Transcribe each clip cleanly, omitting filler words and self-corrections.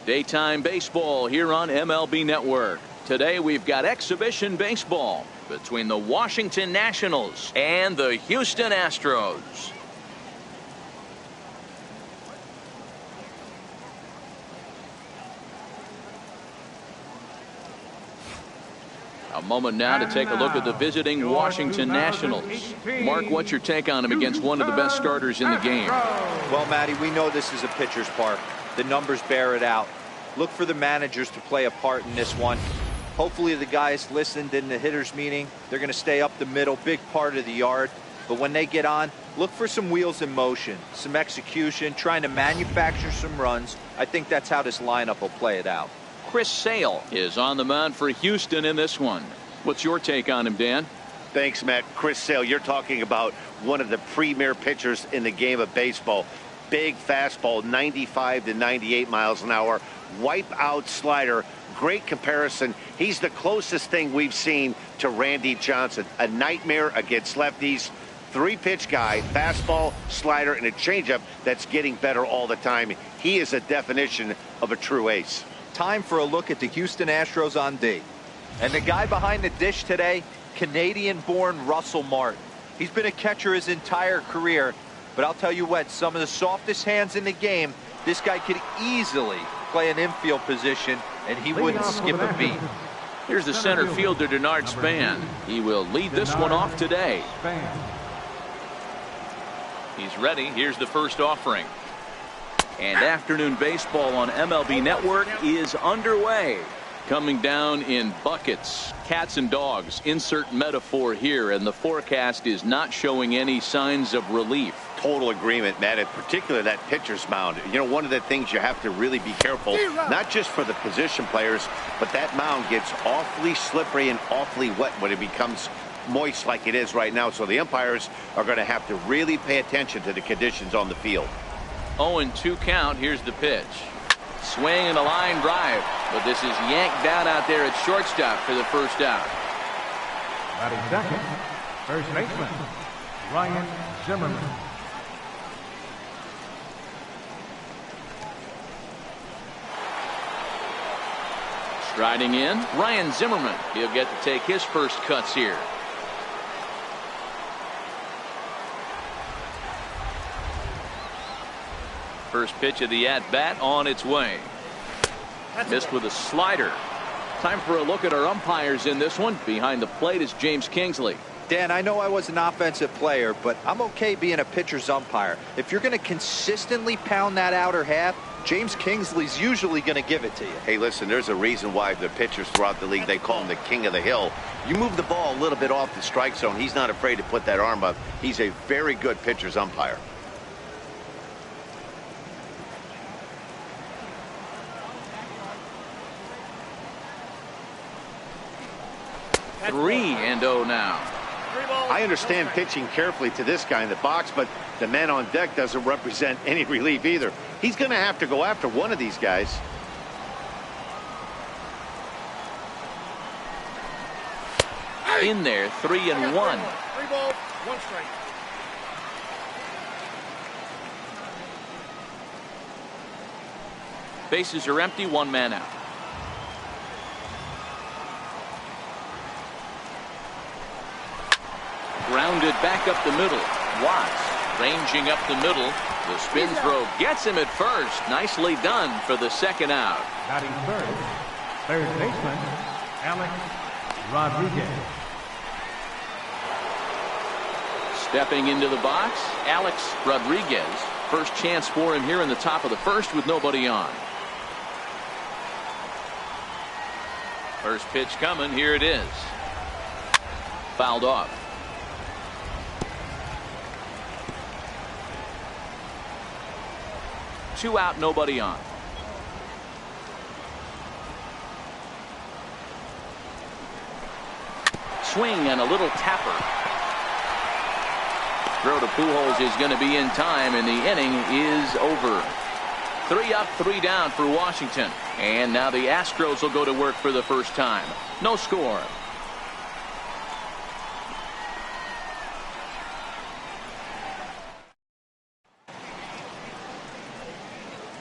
Daytime baseball here on MLB Network. Today we've got exhibition baseball between the Washington Nationals and the Houston Astros. A moment now to take a look at the visiting Washington Nationals. Mark, what's your take on them against one of the best starters in the game? Well, Matty, we know this is a pitcher's park. The numbers bear it out. Look for the managers to play a part in this one. Hopefully the guys listened in the hitters meeting. They're going to stay up the middle, big part of the yard. But when they get on, look for some wheels in motion, some execution, trying to manufacture some runs. I think that's how this lineup will play it out. Chris Sale is on the mound for Houston in this one. What's your take on him, Dan? Thanks, Matt. Chris Sale, you're talking about one of the premier pitchers in the game of baseball. Big fastball, 95 to 98 miles an hour. Wipe out slider. Great comparison. He's the closest thing we've seen to Randy Johnson. A nightmare against lefties. Three-pitch guy, fastball, slider, and a changeup that's getting better all the time. He is a definition of a true ace. Time for a look at the Houston Astros on D. And the guy behind the dish today, Canadian-born Russell Martin. He's been a catcher his entire career, but I'll tell you what, some of the softest hands in the game, this guy could easily play an infield position, and he wouldn't skip a beat. Here's the center fielder, Denard Span. He will lead this one off today. He's ready. Here's the first offering. And afternoon baseball on MLB Network is underway. Coming down in buckets, cats and dogs, insert metaphor here, and the forecast is not showing any signs of relief. Total agreement, Matt, in particular that pitcher's mound. You know, one of the things you have to really be careful, not just for the position players, but that mound gets awfully slippery and awfully wet when it becomes moist like it is right now. So the umpires are going to have to really pay attention to the conditions on the field. 0-2 count. Here's the pitch. Swing and a line drive, but this is yanked down out there at shortstop for the first out. Batting second, first baseman, Ryan Zimmerman. Striding in, Ryan Zimmerman. He'll get to take his first cuts here. First pitch of the at-bat on its way. Missed with a slider. Time for a look at our umpires in this one. Behind the plate is James Kingsley. Dan, I know I was an offensive player, but I'm okay being a pitcher's umpire. If you're going to consistently pound that outer half, James Kingsley's usually going to give it to you. Hey, listen, there's a reason why the pitchers throughout the league, they call him the king of the hill. You move the ball a little bit off the strike zone, he's not afraid to put that arm up. He's a very good pitcher's umpire. Three and 0 now. I understand pitching carefully to this guy in the box, but the man on deck doesn't represent any relief either. He's going to have to go after one of these guys. In there, 3-1. 3 balls, 1 strike. Bases are empty, 1 man out. Grounded back up the middle. Watts ranging up the middle. The spin throw gets him at first. Nicely done for the second out. Batting third baseman, Alex Rodriguez. Stepping into the box, Alex Rodriguez. First chance for him here in the top of the first with nobody on. First pitch coming. Here it is. Fouled off. Two out, nobody on. Swing and a little tapper. Throw to Pujols is going to be in time, and the inning is over. 3 up, 3 down for Washington. And now the Astros will go to work for the first time. No score.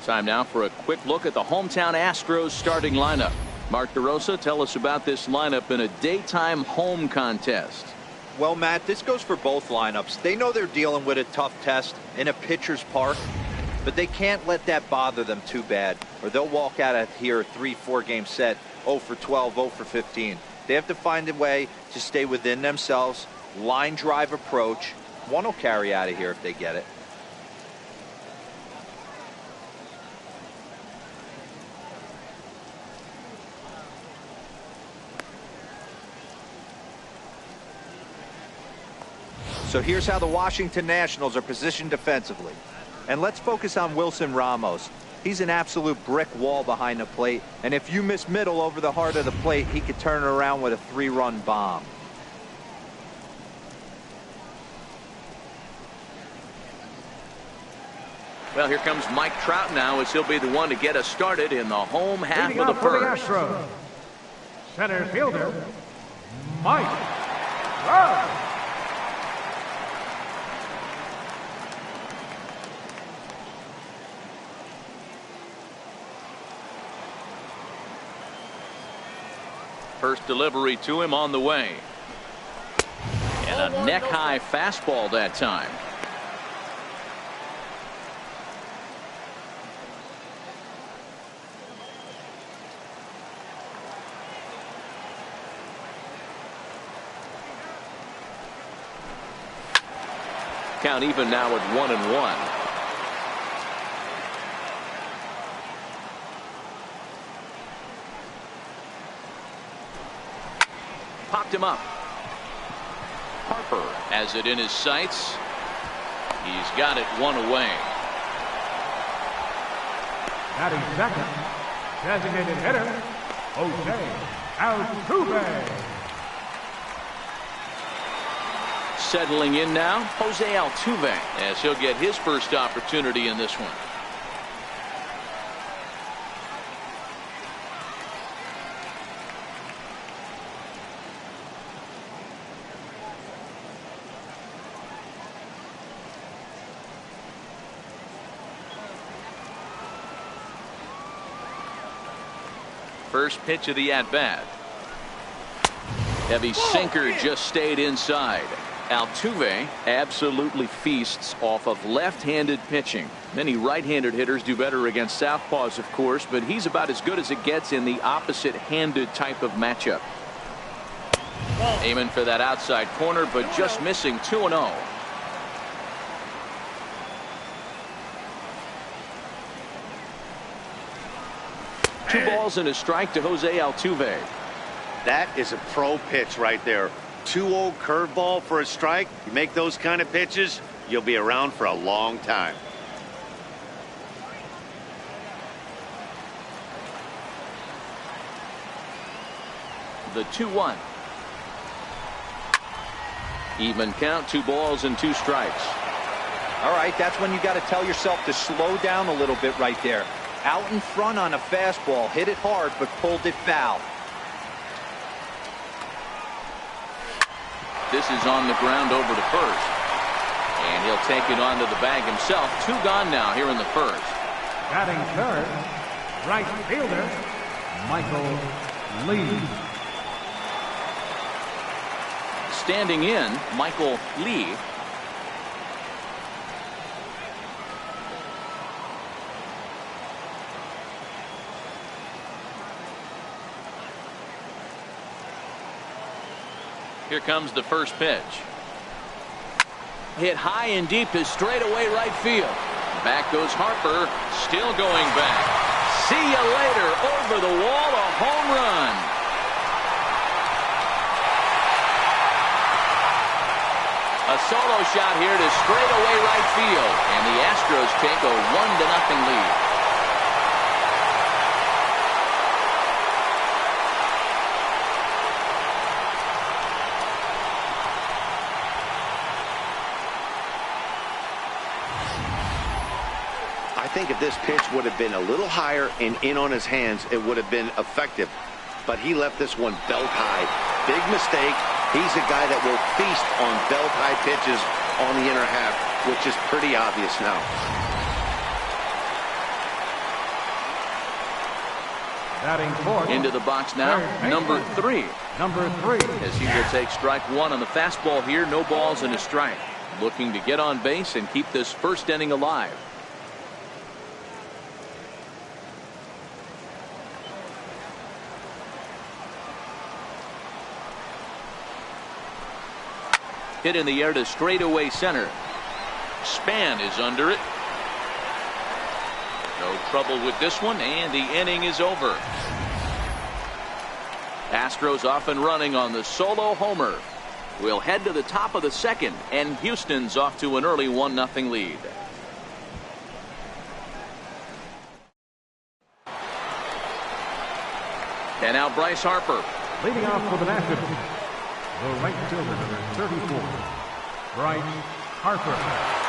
Time now for a quick look at the hometown Astros starting lineup. Mark DeRosa, tell us about this lineup in a daytime home contest. Well, Matt, this goes for both lineups. They know they're dealing with a tough test in a pitcher's park, but they can't let that bother them too bad, or they'll walk out of here a 3-4 game set 0 for 12, 0 for 15. They have to find a way to stay within themselves, line drive approach. One will carry out of here if they get it. So here's how the Washington Nationals are positioned defensively. And let's focus on Wilson Ramos. He's an absolute brick wall behind the plate. And if you miss middle over the heart of the plate, he could turn it around with a 3-run bomb. Well, here comes Mike Trout now, as he'll be the one to get us started in the home half Leading of the off for the first. Astros, center fielder, Mike Trout. First delivery to him on the way. And a neck-high fastball that time. Count even now at 1-1. Popped him up. Harper has it in his sights. He's got it one away. Batting second, designated hitter, Jose Altuve. Settling in now, Jose Altuve, as he'll get his first opportunity in this one. First pitch of the at-bat. Heavy sinker just stayed inside. Altuve absolutely feasts off of left-handed pitching. Many right-handed hitters do better against southpaws, of course, but he's about as good as it gets in the opposite-handed type of matchup. Aiming for that outside corner, but just missing 2-0. Two balls and a strike to Jose Altuve. That is a pro pitch right there. 2-0 curveball for a strike. You make those kind of pitches, you'll be around for a long time. The 2-1. Even count, 2 balls and 2 strikes. All right, that's when you got to tell yourself to slow down a little bit right there. Out in front on a fastball, hit it hard, but pulled it foul. This is on the ground over to first. And he'll take it onto the bag himself. 2 gone now here in the first. Batting third, right fielder, Michael Lee. Standing in, Michael Lee. Here comes the first pitch. Hit high and deep to straightaway right field. Back goes Harper, still going back. See you later, over the wall, a home run. A solo shot here to straightaway right field, and the Astros take a 1-0 lead. I think if this pitch would have been a little higher and in on his hands, it would have been effective. But he left this one belt high. Big mistake. He's a guy that will feast on belt high pitches on the inner half, which is pretty obvious now. Batting fourth. Into the box now, number 3. Number 3. As he will take strike 1 on the fastball here. No balls and a strike. Looking to get on base and keep this first inning alive. Hit in the air to straightaway center. Span is under it. No trouble with this one, and the inning is over. Astros off and running on the solo homer. We'll head to the top of the second, and Houston's off to an early 1-0 lead. And now Bryce Harper. Leading off for the Nationals, the right fielder, number 34, Bryce Harper.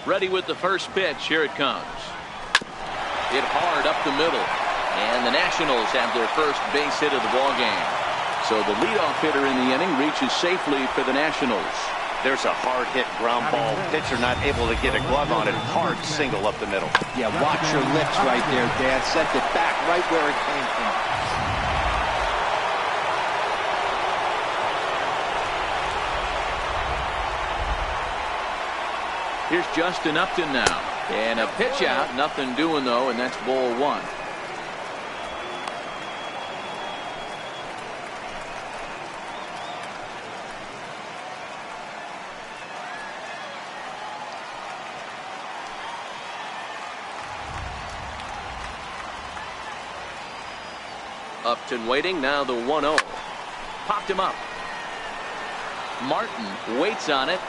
Ready with the first pitch. Here it comes. Hit hard up the middle. And the Nationals have their first base hit of the ball game. So the leadoff hitter in the inning reaches safely for the Nationals. There's a hard hit ground ball. Pitcher not able to get a glove on it. Hard single up the middle. Yeah, watch your lips right there, Dan. Sent it back right where it came from. Here's Justin Upton now. And a pitch out. Nothing doing, though, and that's ball 1. Upton waiting. Now the 1-0. Popped him up. Martin waits on it.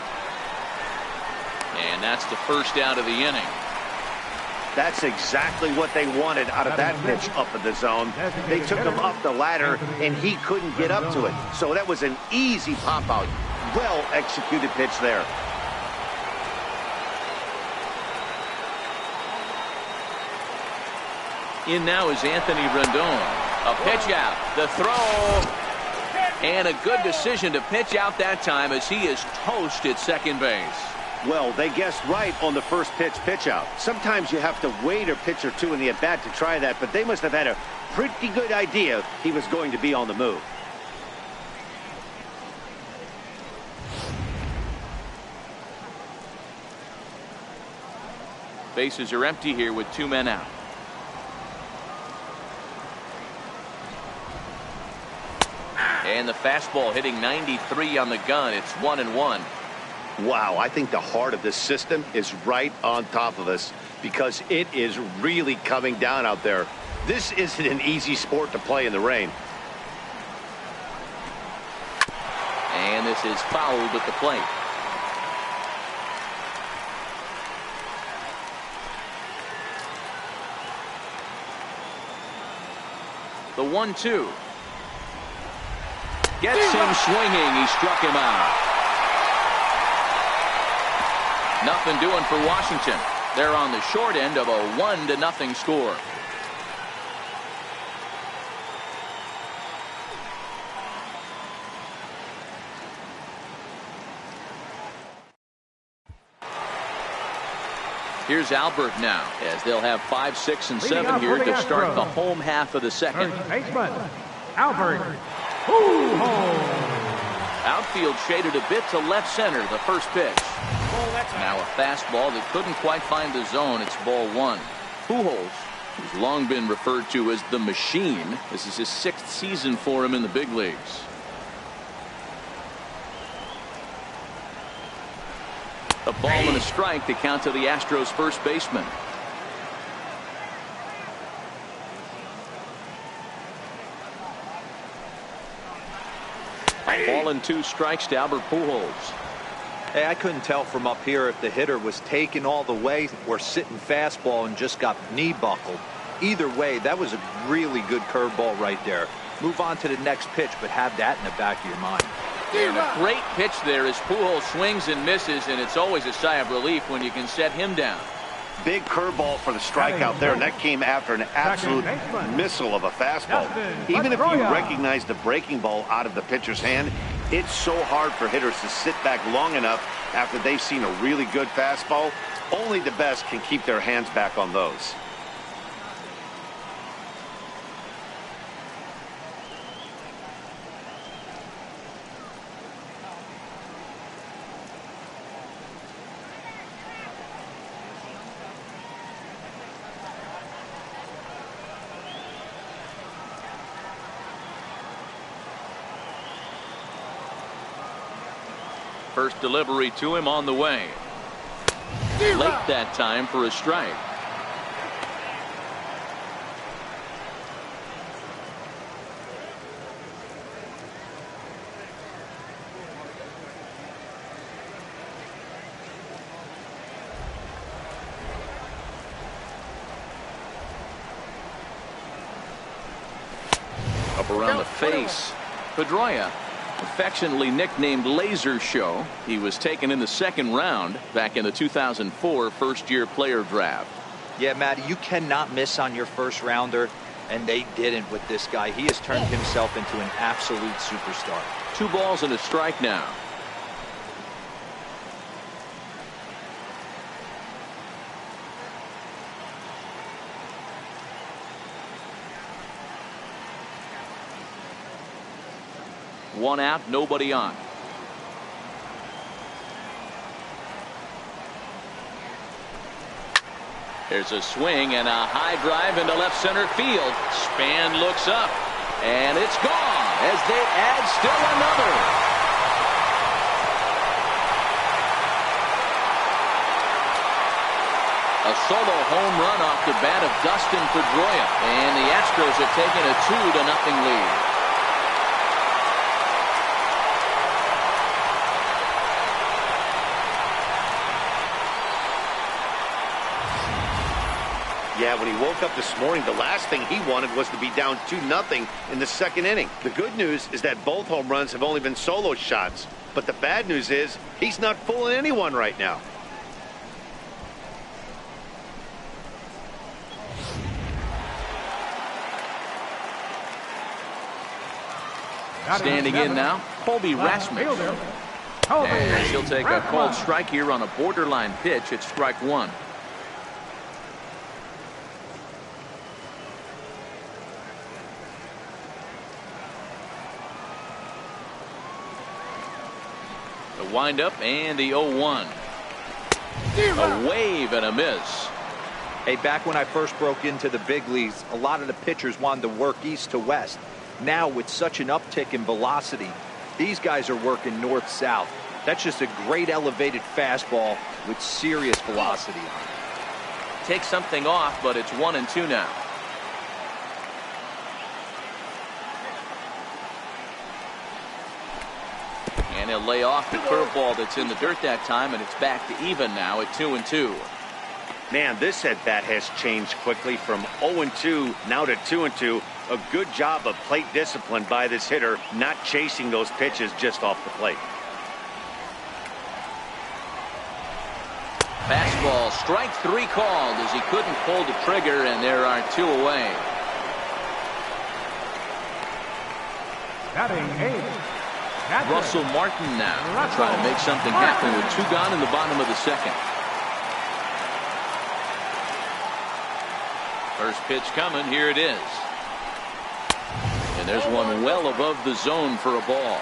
And that's the first out of the inning. That's exactly what they wanted out of that pitch up in the zone. They took him up the ladder, and he couldn't get up to it. So that was an easy pop-out. Well-executed pitch there. In now is Anthony Rendon. A pitch out. The throw. And a good decision to pitch out that time as he is toast at second base. Well, they guessed right on the first pitch out. Sometimes you have to wait a pitch or two in the at-bat to try that, but they must have had a pretty good idea he was going to be on the move. Bases are empty here with 2 men out. And the fastball hitting 93 on the gun. It's 1-1. Wow, I think the heart of this system is right on top of us because it is really coming down out there. This isn't an easy sport to play in the rain. And this is fouled at the plate. The 1-2. Gets him swinging. He struck him out. Nothing doing for Washington. They're on the short end of a 1-0 score. Here's Albert now, as they'll have 5, 6, and 7 here to start the home half of the second. First baseman, Albert Pujols. Outfield shaded a bit to left center, the first pitch. Now a fastball that couldn't quite find the zone. It's ball 1. Pujols, who's long been referred to as the machine. This is his 6th season for him in the big leagues. A ball and a strike to count to the Astros first baseman. A ball and 2 strikes to Albert Pujols. Hey, I couldn't tell from up here if the hitter was taken all the way or sitting fastball and just got knee buckled. Either way, that was a really good curveball right there. Move on to the next pitch, but have that in the back of your mind. And a great pitch there as Pujols swings and misses, and it's always a sigh of relief when you can set him down. Big curveball for the strikeout there, and that came after an absolute missile of a fastball. Even if you recognize the breaking ball out of the pitcher's hand, it's so hard for hitters to sit back long enough after they've seen a really good fastball. Only the best can keep their hands back on those. First delivery to him on the way. Late that time for a strike. Up around the face. Pedroia, affectionately nicknamed Laser Show. He was taken in the second round back in the 2004 first-year player draft. Yeah, Matty, you cannot miss on your first rounder, and they didn't with this guy. He has turned himself into an absolute superstar. 2 balls and a strike now. One out, nobody on. There's a swing and a high drive into left center field. Span looks up, and it's gone as they add still another. A solo home run off the bat of Dustin Pedroia, and the Astros have taken a 2-0 lead. Yeah, when he woke up this morning, the last thing he wanted was to be down 2-0 in the second inning. The good news is that both home runs have only been solo shots. But the bad news is he's not fooling anyone right now. Standing in now, Colby Rasmus. And he'll take a called strike here on a borderline pitch at strike 1. The windup and the 0-1. A wave and a miss. Hey, back when I first broke into the big leagues, a lot of the pitchers wanted to work east to west. Now, with such an uptick in velocity, these guys are working north-south. That's just a great elevated fastball with serious velocity on it. Take something off, but it's 1-2 now. And he'll lay off the curveball that's in the dirt that time, and it's back to even now at 2-2. Man, this at bat has changed quickly from 0-2 now to 2-2. A good job of plate discipline by this hitter, not chasing those pitches just off the plate. Fastball, strike 3 called as he couldn't pull the trigger, and there are 2 away. Batting 8. Russell Martin now trying to make something happen with 2 gone in the bottom of the second. First pitch coming. Here it is. And there's one well above the zone for a ball.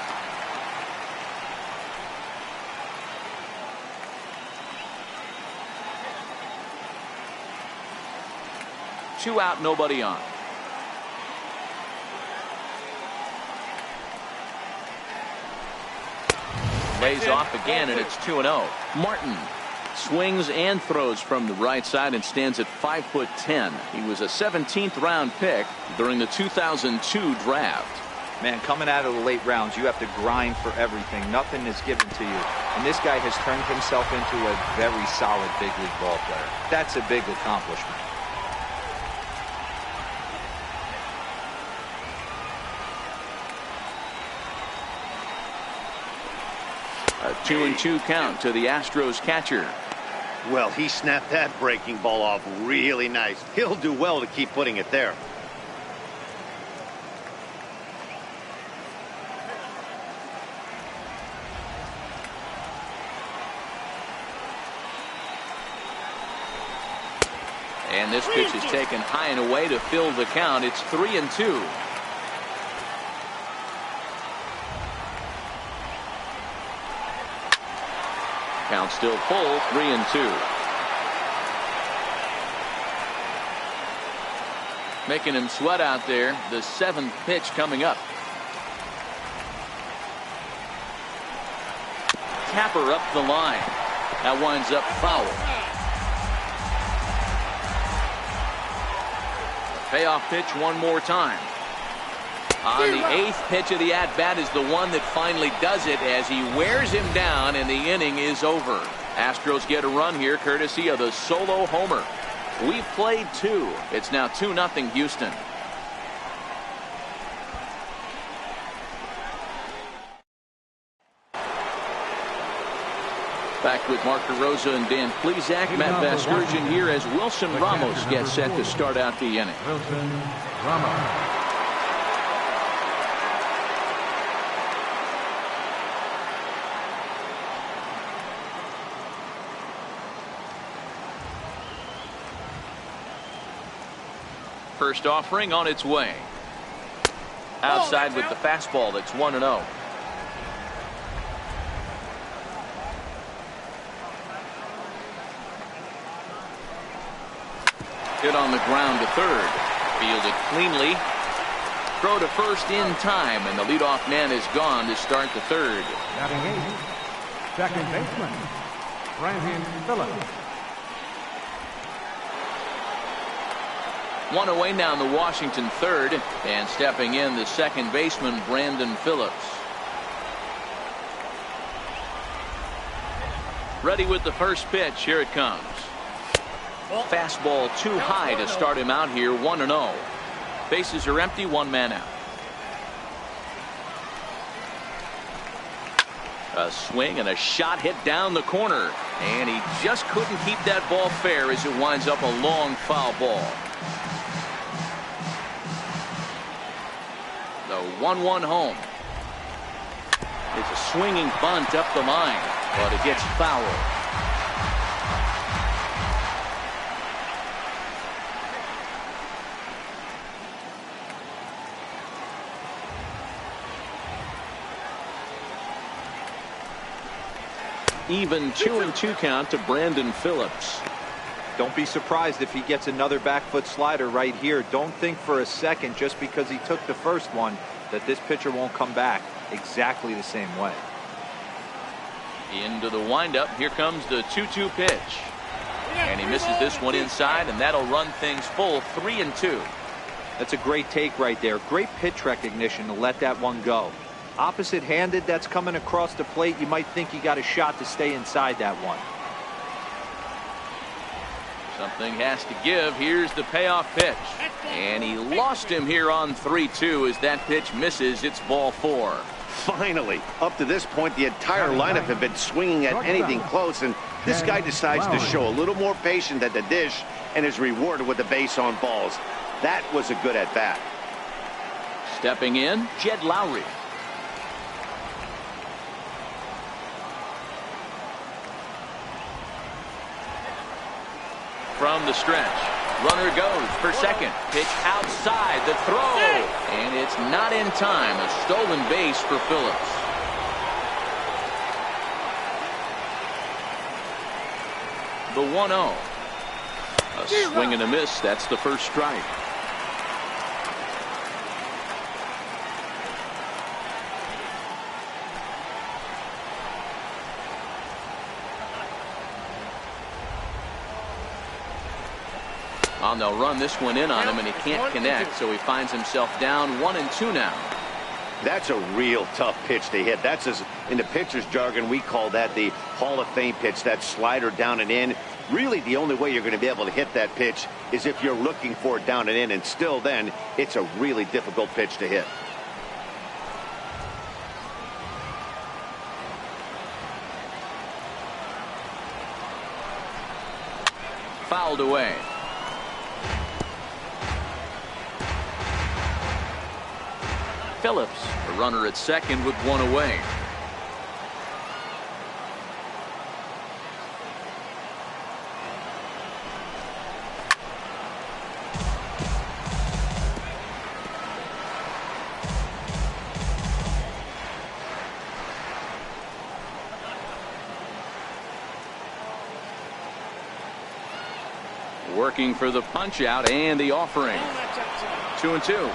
Two out, nobody on. Lays off again, and it's 2-0. Martin swings and throws from the right side and stands at 5'10". He was a 17th round pick during the 2002 draft. Man, coming out of the late rounds, you have to grind for everything. Nothing is given to you. And this guy has turned himself into a very solid big league ball player. That's a big accomplishment. A 2-2 count to the Astros catcher. Well, he snapped that breaking ball off really nice. He'll do well to keep putting it there. And this pitch is taken high and away to fill the count. It's 3-2. Count still full, 3-2. Making him sweat out there. The 7th pitch coming up. Tapper up the line. That winds up foul. Payoff pitch one more time. On the 8th pitch of the at-bat is the one that finally does it as he wears him down and the inning is over. Astros get a run here courtesy of the solo homer. We've played 2. It's now 2-0 Houston. Back with Mark DeRosa and Dan Plesac. Matt Vasgersian here as Wilson Ramos gets set to start out the inning. Wilson Ramos. First offering on its way. Outside with the fastball. That's 1-0. Hit on the ground to third. Fielded cleanly. Throw to first in time, and the leadoff man is gone to start the third. Batting 8, second baseman, Brandon Phillips. One away now in the Washington third, and stepping in the second baseman, Brandon Phillips. Ready with the first pitch. Here it comes. Fastball too high to start him out here. 1-0. Bases are empty. One man out. A swing and a shot hit down the corner, and he just couldn't keep that ball fair as it winds up a long foul ball. The 1-1 home. It's a swinging bunt up the line, but it gets foul. Even 2-2 count to Brandon Phillips. Don't be surprised if he gets another back foot slider right here. Don't think for a second just because he took the first one that this pitcher won't come back exactly the same way. Into the windup. Here comes the 2-2 pitch. And he misses this one inside, and that'll run things full. 3-2. That's a great take right there. Great pitch recognition to let that one go. Opposite handed, that's coming across the plate. You might think you got a shot to stay inside that one. Something has to give. Here's the payoff pitch. And he lost him here on 3-2 as that pitch misses. It's ball 4. Finally, up to this point, the entire lineup have been swinging at anything close, and this guy decides to show a little more patience at the dish and is rewarded with the base on balls. That was a good at bat. Stepping in, Jed Lowry. From the stretch, runner goes for second. Pitch outside, the throw, and it's not in time. A stolen base for Phillips. The 1-0. A swing and a miss. That's the first strike. And they'll run this one in on him, and he can't connect, so he finds himself down 1-2 now. That's a real tough pitch to hit. That's, as in the pitcher's jargon, we call that the Hall of Fame pitch, that slider down and in. Really, the only way you're going to be able to hit that pitch is if you're looking for it down and in, and still then, it's a really difficult pitch to hit. fouled away. Phillips, a runner at second with one away. Working for the punch out and the offering. 2-2.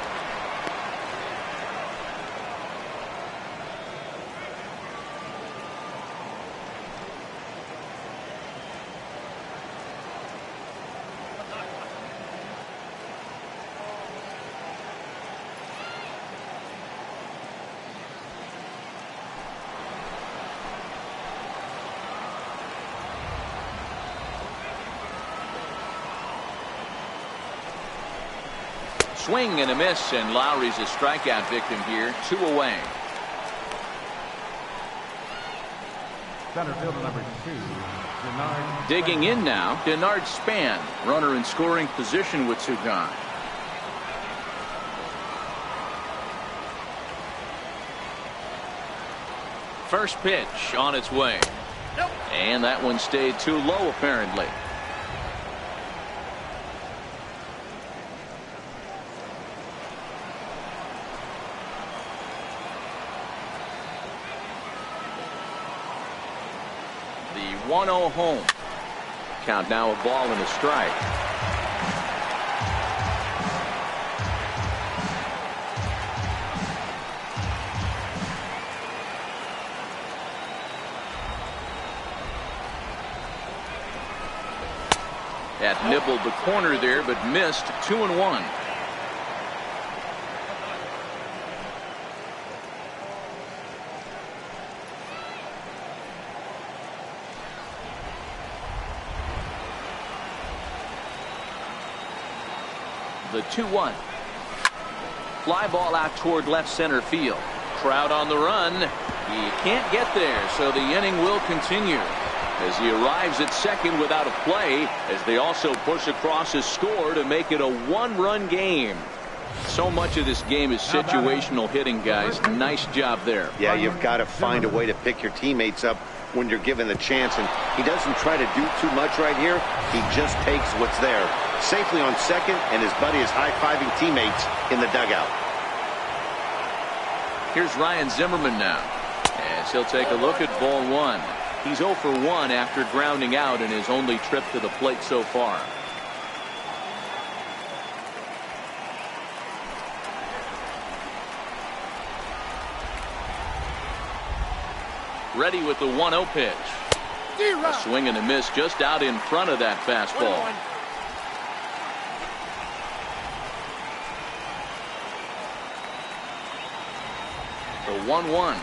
Swing and a miss, and Lowry's a strikeout victim here. 2 away. Center fielder number 2, Denard. Digging in now, Denard Span, runner in scoring position with 2 gone. First pitch on its way. Nope. And that one stayed too low apparently. The 1-0 home. Count now a ball and a strike. That nibbled the corner there, but missed. 2-1. The 2-1. Fly ball out toward left center field. Trout on the run. He can't get there, so the inning will continue as he arrives at second without a play, as they also push across his score to make it a 1-run game. So much of this game is situational hitting, guys. Nice job there. Yeah, you've got to find a way to pick your teammates up when you're given the chance, and he doesn't try to do too much right here. He just takes what's there. Safely on second, and his buddy is high-fiving teammates in the dugout. Here's Ryan Zimmerman now, as he'll take a look at ball 1. He's 0 for 1 after grounding out in his only trip to the plate so far. Ready with the 1-0 pitch. A swing and a miss just out in front of that fastball. 1-1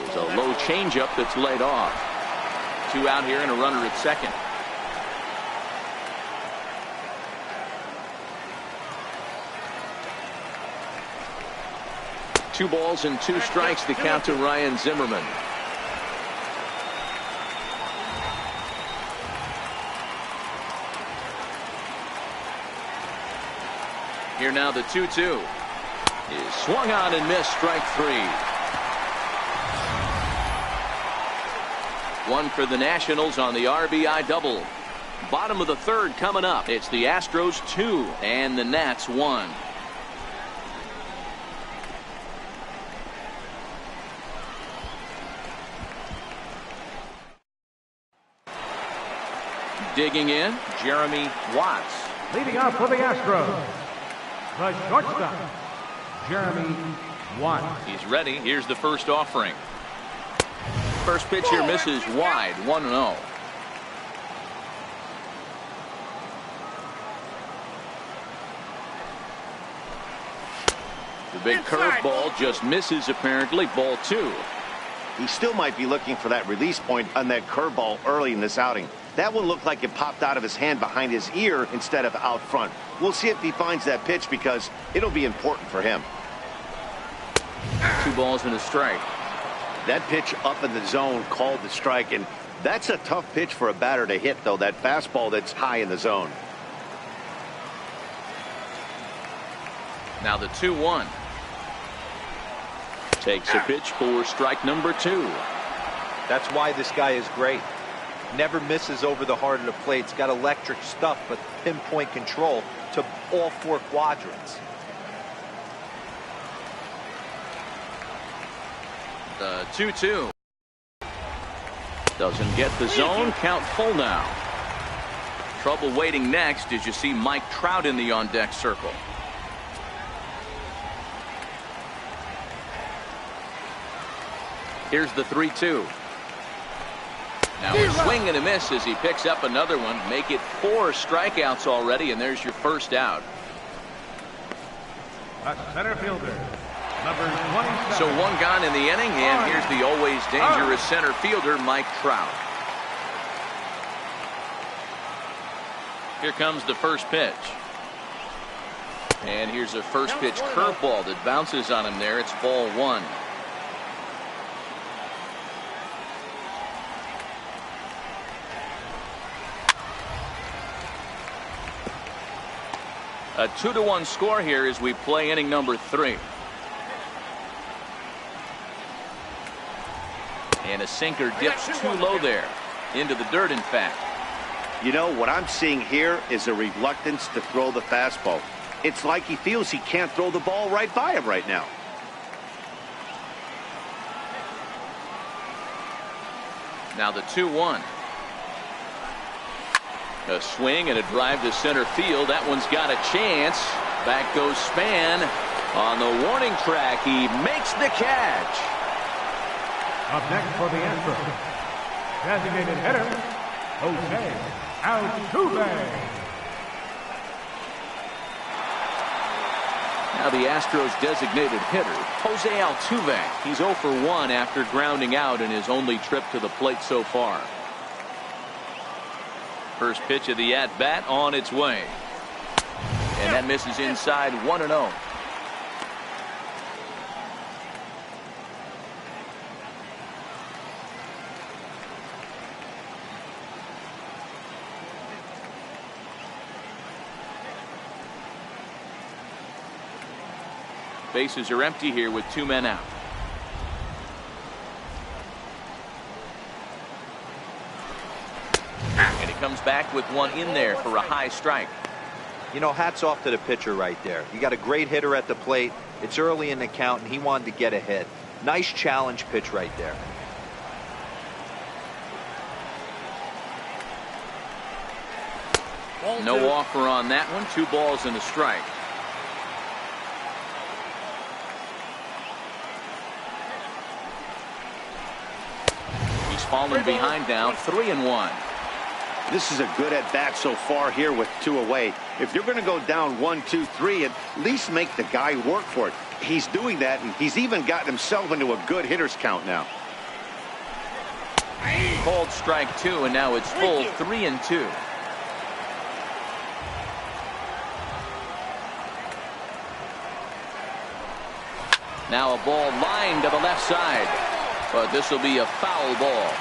is a low changeup that's laid off. 2 out here and a runner at second. Two balls and 2 strikes to count to Ryan Zimmerman. Here now the 2-2 is swung on and missed. Strike 3. 1 for the Nationals on the RBI double. Bottom of the 3rd coming up. It's the Astros 2 and the Nats 1. Digging in, Jeremy Watts. Leading off for the Astros, the shortstop, Jeremy Watts. He's ready. Here's the first offering. First pitch here misses wide. 1-0. The big curveball just misses apparently. Ball 2. He still might be looking for that release point on that curveball early in this outing. That one looked like it popped out of his hand behind his ear instead of out front. We'll see if he finds that pitch because it'll be important for him. 2 balls and a strike. That pitch up in the zone called the strike, and That's a tough pitch for a batter to hit, though, that fastball that's high in the zone. Now the 2-1. Takes a pitch for strike number 2. That's why this guy is great. Never misses over the heart of the plate. He's got electric stuff, but pinpoint control to all 4 quadrants. The 2-2. Doesn't get the zone. Count full now. Trouble waiting next as you see Mike Trout in the on-deck circle. Here's the 3-2. Now a swing and a miss as he picks up another one. Make it 4 strikeouts already, and there's your first out. Center fielder, number 27. So 1 gone in the inning, and here's the always dangerous center fielder, Mike Trout. Here comes the first pitch. And here's a first pitch curveball that bounces on him there. It's ball 1. A 2-1 score here as we play inning number 3. And a sinker dips too low there. Into the dirt, in fact. You know, what I'm seeing here is a reluctance to throw the fastball. It's like he feels he can't throw the ball right by him right now. Now the 2-1. A swing and a drive to center field. That one's got a chance. Back goes Span. On the warning track, he makes the catch. Up next for the Astros, designated hitter, Jose Altuve. Now the Astros designated hitter, Jose Altuve. He's 0 for 1 after grounding out in his only trip to the plate so far. First pitch of the at-bat on its way. And that misses inside 1-0. Bases are empty here with 2 men out. And he comes back with 1 in there for a high strike. You know, hats off to the pitcher right there. You got a great hitter at the plate. It's early in the count, and he wanted to get ahead. Nice challenge pitch right there. No offer on that one. 2 balls and a strike. He's fallen behind now, 3-1. This is a good at-bat so far here with 2 away. If you're going to go down 1, 2, 3, at least make the guy work for it. He's doing that, and he's even gotten himself into a good hitter's count now. Called strike 2, and now it's full 3-2. Now a ball lined to the left side, but this will be a foul ball.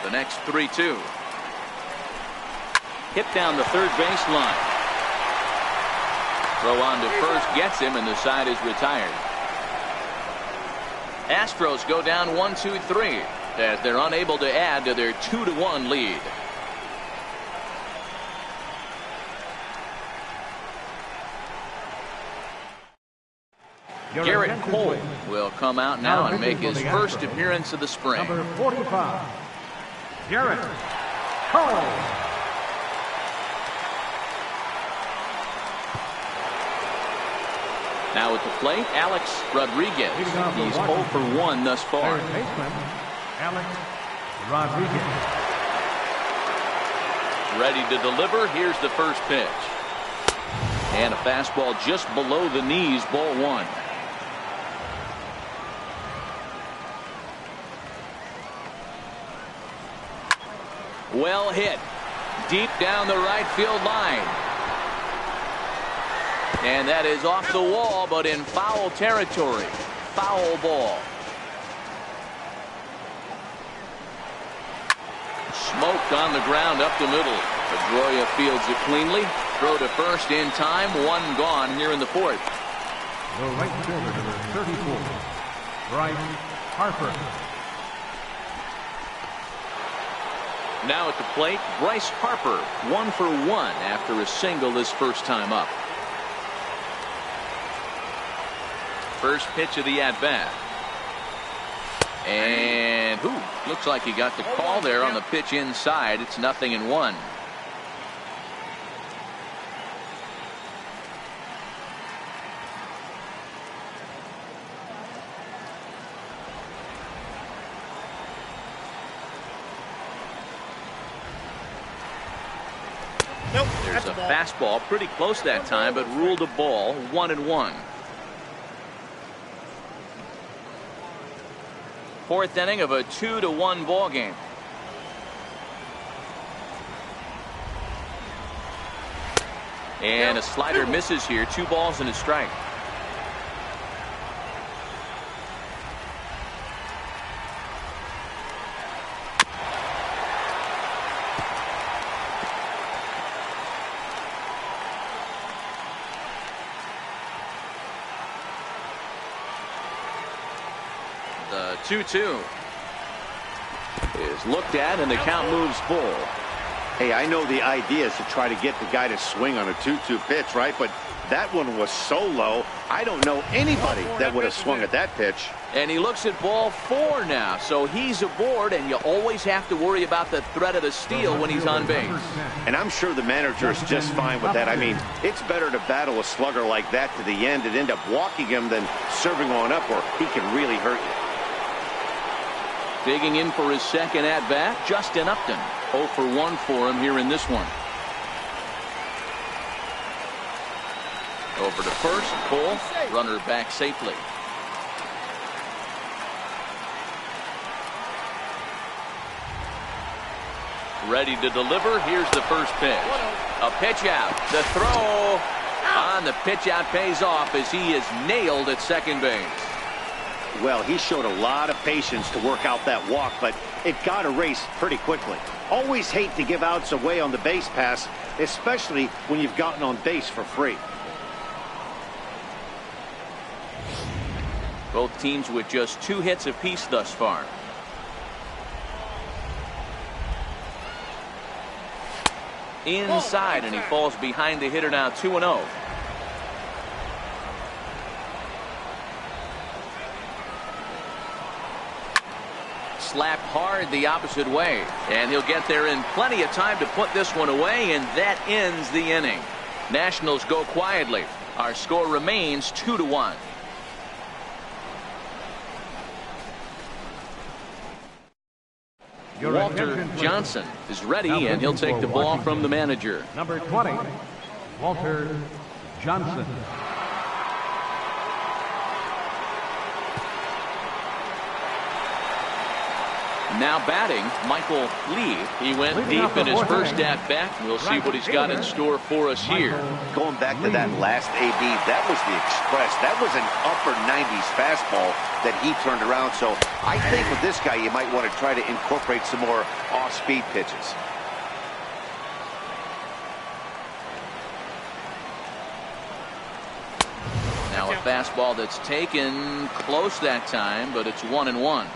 The next 3-2. Hit down the third baseline. Throw on to first gets him, and the side is retired. Astros go down 1-2-3 as they're unable to add to their 2-1 lead. Garrett Cole will come out now and make his first appearance of the spring. Number 45, Garrett Cole. Now at the plate, Alex Rodriguez. He's 0 for 1 thus far. Third baseman, Alex Rodriguez. Ready to deliver. Here's the first pitch. And a fastball just below the knees, ball 1. Well hit. Deep down the right field line. And that is off the wall, but in foul territory. foul ball. Smoked on the ground up the middle. Pedroia fields it cleanly. Throw to first in time. One gone here in the fourth. The right fielder, number 34, Bryce Harper. Now at the plate, Bryce Harper, 1 for 1 after a single his first time up. First pitch of the at-bat. And looks like he got the call there on the pitch inside. It's 0-1. Nope. There's a fastball pretty close that time, but ruled a ball. 1-1. Fourth inning of a 2-1 ball game. And a slider misses here. 2 balls and a strike. The 2-2 is looked at and the count moves full. Hey, I know the idea is to try to get the guy to swing on a 2-2 pitch, right? But that one was so low, I don't know anybody that would have swung at that pitch. And he looks at ball 4 now, so he's aboard, and you always have to worry about the threat of the steal when he's on base. And I'm sure the manager is just fine with that. I mean, it's better to battle a slugger like that to the end and end up walking him than serving on up where he can really hurt you. Digging in for his second at-bat, Justin Upton. 0 for 1 for him here in this one. Over to first, Cole, runner back safely. Ready to deliver. Here's the first pitch. A pitch out. The throw on the pitch out pays off as he is nailed at second base. Well, he showed a lot of patience to work out that walk, but it got erased pretty quickly. Always hate to give outs away on the base pass, especially when you've gotten on base for free. Both teams with just 2 hits apiece thus far. Inside, and he falls behind the hitter now. 2-0. Slapped hard the opposite way, and he'll get there in plenty of time to put this one away, and that ends the inning. Nationals go quietly. Our score remains 2-1. Walter Johnson is ready, and he'll take the ball from the manager. Number 20, Walter Johnson. Now batting, Michael Lee. He went deep in his first at-bat. We'll see what he's got in store for us here. Going back to that last AB, that was the express. That was an upper 90s fastball that he turned around. So I think with this guy, you might want to try to incorporate some more off-speed pitches. Now a fastball that's taken close that time, but it's 1-1.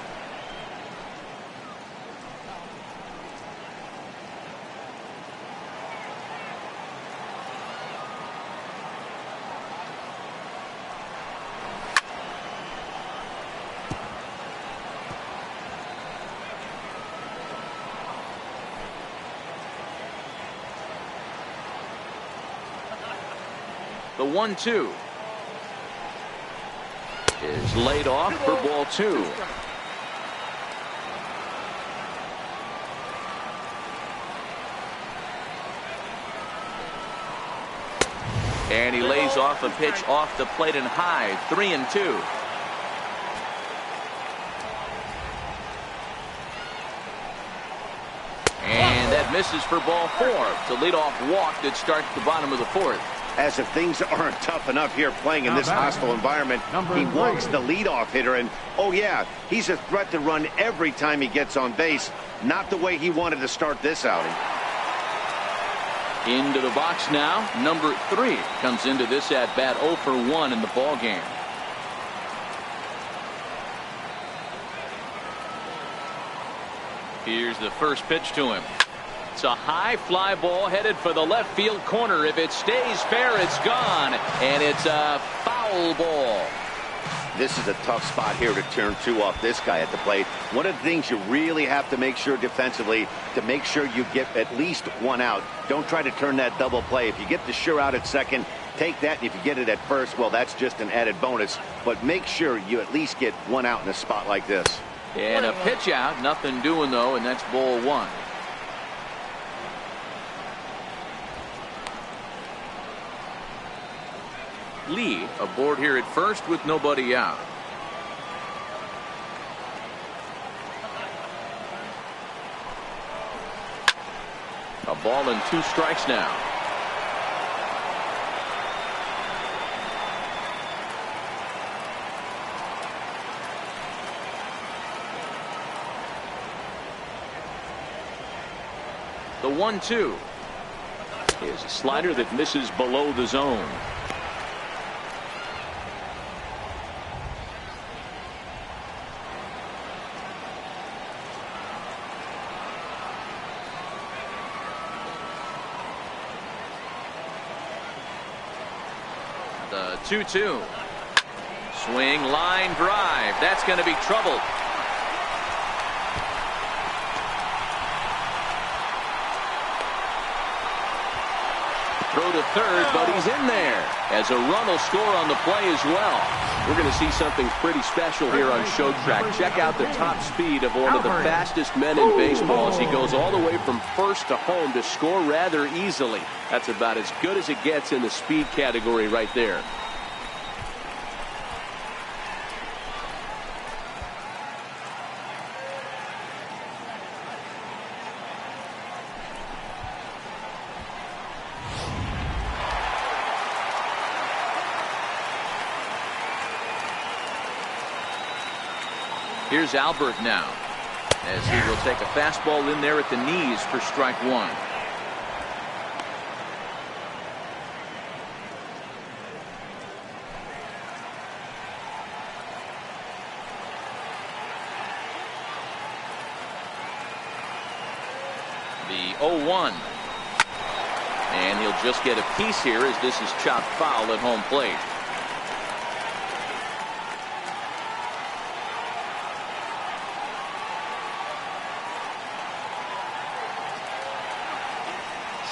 The 1-2 is laid off for ball 2. And he lays off a pitch off the plate and high. 3-2. And that misses for ball 4. The leadoff walk that starts the bottom of the fourth. as if things aren't tough enough here playing in this hostile environment. He walks the leadoff hitter, and oh yeah, he's a threat to run every time he gets on base. Not the way he wanted to start this outing. Into the box now. Number 3 comes into this at bat 0 for 1 in the ball game. Here's the first pitch to him. It's a high fly ball headed for the left field corner. If it stays fair, it's gone, and it's a foul ball. This is a tough spot here to turn 2 off this guy at the plate. One of the things you really have to make sure defensively, to make sure you get at least 1 out. Don't try to turn that double play. If you get the sure out at second, take that. And if you get it at first, well, that's just an added bonus. But make sure you at least get 1 out in a spot like this. And a pitch out. Nothing doing, though, and that's ball 1. Lee aboard here at first with nobody out. A ball and 2 strikes now. The 1-2 is a slider that misses below the zone. The 2-2. Swing, line drive. That's going to be trouble. Throw to third, but he's in there. As a run will score on the play as well. We're going to see something pretty special here on Show Track. Check out the top speed of one of the fastest men in baseball as he goes all the way from first to home to score rather easily. That's about as good as it gets in the speed category right there. Here's Albert now, as he will take a fastball in there at the knees for strike 1. The 0-1. And he'll just get a piece here as this is chopped foul at home plate.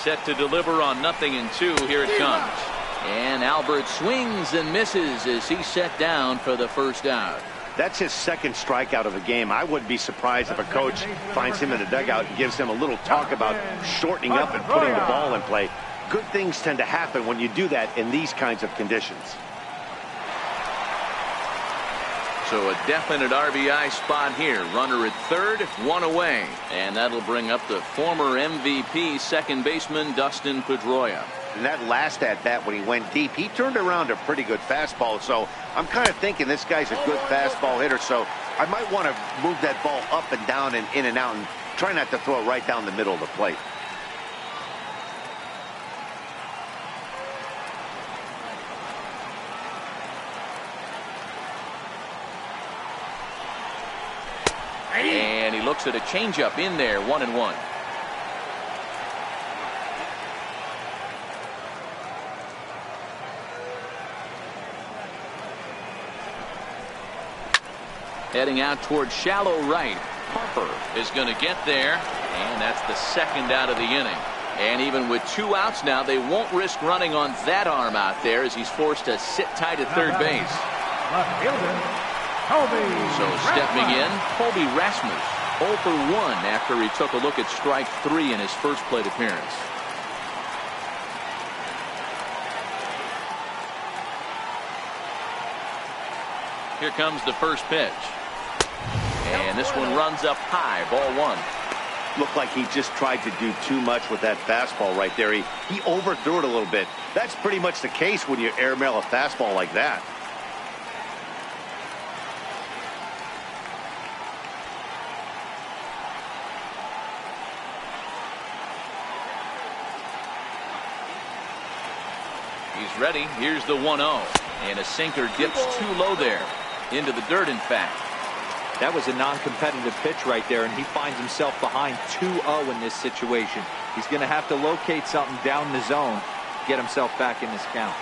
Set to deliver on 0-2. Here it comes. And Albert swings and misses as he's set down for the first out. That's his second strikeout of the game. I wouldn't be surprised if a coach finds him in the dugout and gives him a little talk about shortening up and putting the ball in play. Good things tend to happen when you do that in these kinds of conditions. So a definite RBI spot here. Runner at third, 1 away. And that'll bring up the former MVP second baseman Dustin Pedroia. And that last at bat when he went deep, he turned around a pretty good fastball. So I'm kind of thinking this guy's a good fastball hitter. So I might want to move that ball up and down and in and out and try not to throw it right down the middle of the plate. And he looks at a changeup in there, 1-1. Heading out towards shallow right. Harper is going to get there, and that's the second out of the inning. And even with 2 outs now, they won't risk running on that arm out there as he's forced to sit tight at third base. So stepping in, Colby Rasmus, 0 for 1 after he took a look at strike 3 in his first plate appearance. Here comes the first pitch. And this one runs up high, ball 1. Looked like he just tried to do too much with that fastball right there. He overthrew it a little bit. That's pretty much the case when you airmail a fastball like that. He's ready. Here's the 1-0. And a sinker dips too low there. Into the dirt, in fact. That was a non-competitive pitch right there, and he finds himself behind 2-0 in this situation. He's going to have to locate something down the zone, get himself back in this count.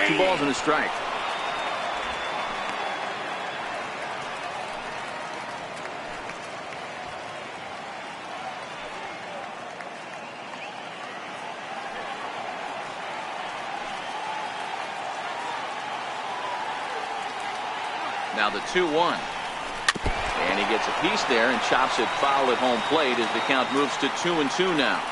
Two balls and a strike. Now the 2-1. And he gets a piece there and chops it foul at home plate as the count moves to 2-2 now.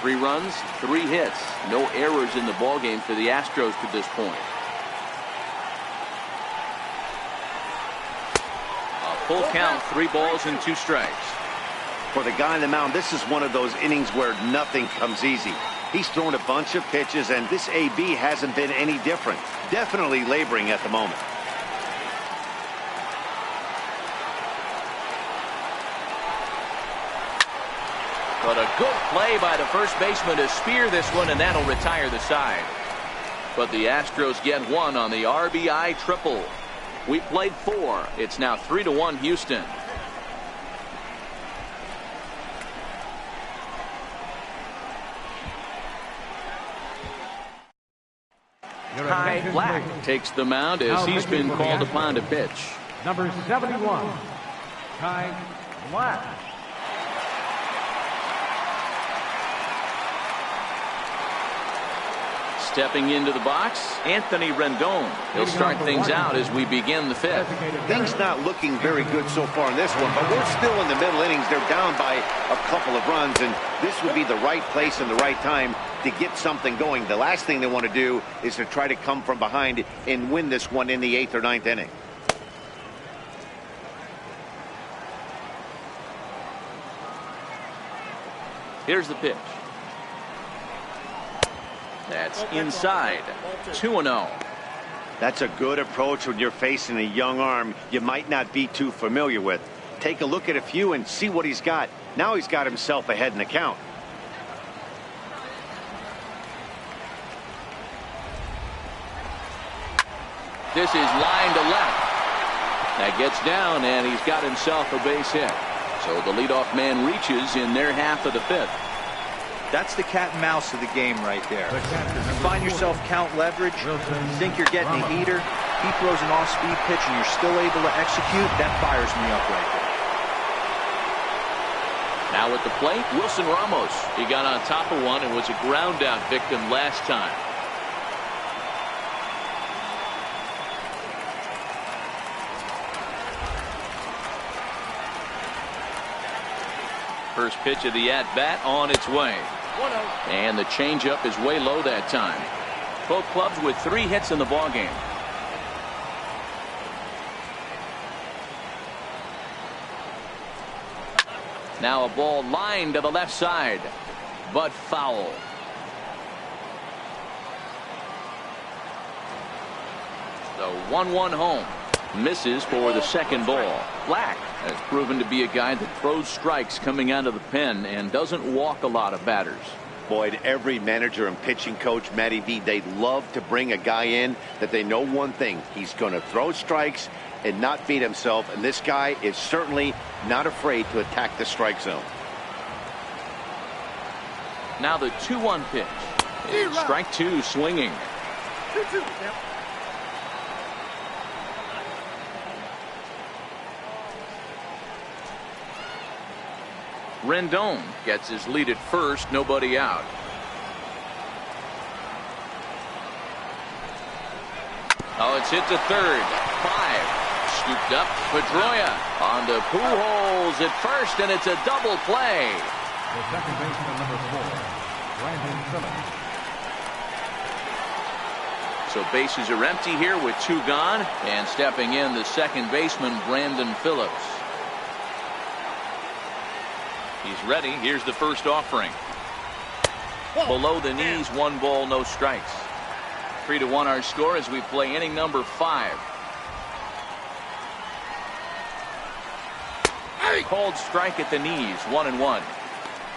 3 runs, 3 hits. No errors in the ballgame for the Astros to this point. A full count, 3 balls and 2 strikes. For the guy on the mound, this is one of those innings where nothing comes easy. He's thrown a bunch of pitches, and this AB hasn't been any different. Definitely laboring at the moment. But a good play by the first baseman to spear this one, and that'll retire the side. But the Astros get one on the RBI triple. We played 4. It's now 3-1 Houston. Ty Black takes the mound as he's been called upon to pitch. Number 71, Ty Black. Stepping into the box, Anthony Rendon. He'll start things out as we begin the 5th. Things not looking very good so far in this one, but we're still in the middle innings. They're down by a couple of runs, and this would be the right place and the right time to get something going. The last thing they want to do is to try to come from behind and win this one in the 8th or 9th inning. Here's the pitch. That's inside. 2-0. That's a good approach when you're facing a young arm you might not be too familiar with. Take a look at a few and see what he's got. Now he's got himself ahead in the count. This is line to left. That gets down, and he's got himself a base hit. So the leadoff man reaches in their half of the 5th. That's the cat and mouse of the game right there. You find yourself count leverage, you think you're getting a heater, he throws an off-speed pitch and you're still able to execute, that fires me up right there. Now at the plate, Wilson Ramos. He got on top of one and was a ground out victim last time. First pitch of the at-bat on its way. And the changeup is way low that time. Both clubs with 3 hits in the ballgame. Now a ball lined to the left side, but foul. The 1-1 home. Misses for the second ball. Black has proven to be a guy that throws strikes coming out of the pen and doesn't walk a lot of batters. Boyd, every manager and pitching coach, Matty V, they love to bring a guy in that they know one thing. He's going to throw strikes and not beat himself, and this guy is certainly not afraid to attack the strike zone. Now the 2-1 pitch. It's strike 2 swinging. 2-2. Yep. Rendon gets his lead at first, nobody out. Oh, it's hit to third. 5. Scooped up. Pedroia on to Pujols at first, and it's a double play. The second baseman, number 4, Brandon Phillips. So bases are empty here with 2 gone, and stepping in the second baseman Brandon Phillips. He's ready. Here's the first offering. Below the knees, 1 ball, no strikes. 3-1 our score as we play inning number 5. Called strike at the knees, 1-1.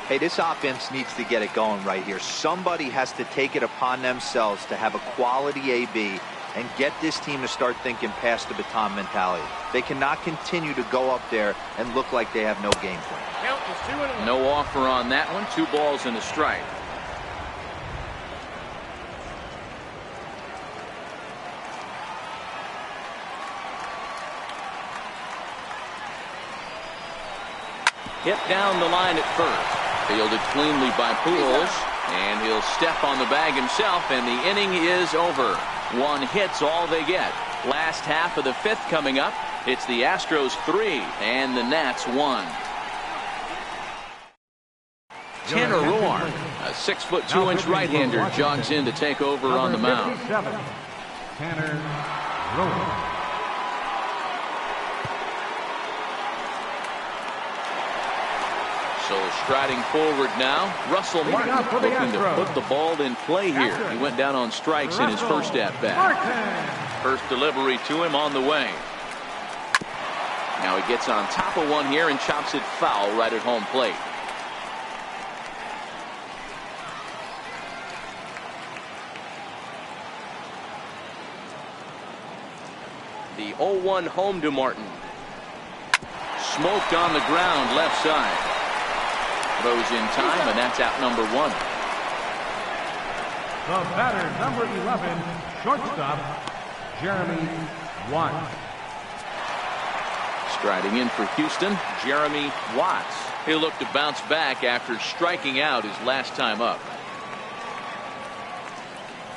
Hey, this offense needs to get it going right here. Somebody has to take it upon themselves to have a quality AB and get this team to start thinking past the baton mentality. They cannot continue to go up there and look like they have no game plan. Count is 2-1. No offer on that one. 2 balls and a strike. Hit down the line at first. Fielded cleanly by Pujols, and he'll step on the bag himself, and the inning is over. 1 hit's all they get. Last half of the 5th coming up. It's the Astros 3 and the Nats 1. Tanner Roar, a 6'2" right-hander, jogs in to take over on the mound. Tanner Roar. So striding forward now, Russell Martin hoping to put the ball in play here. He went down on strikes in his first at-bat. First delivery to him on the way. Now he gets on top of one here and chops it foul right at home plate. The 0-1 home to Martin. Smoked on the ground left side. Throws in time, and that's out number 1. The batter, number 11, shortstop, Jeremy Watts. Striding in for Houston, Jeremy Watts. He'll look to bounce back after striking out his last time up.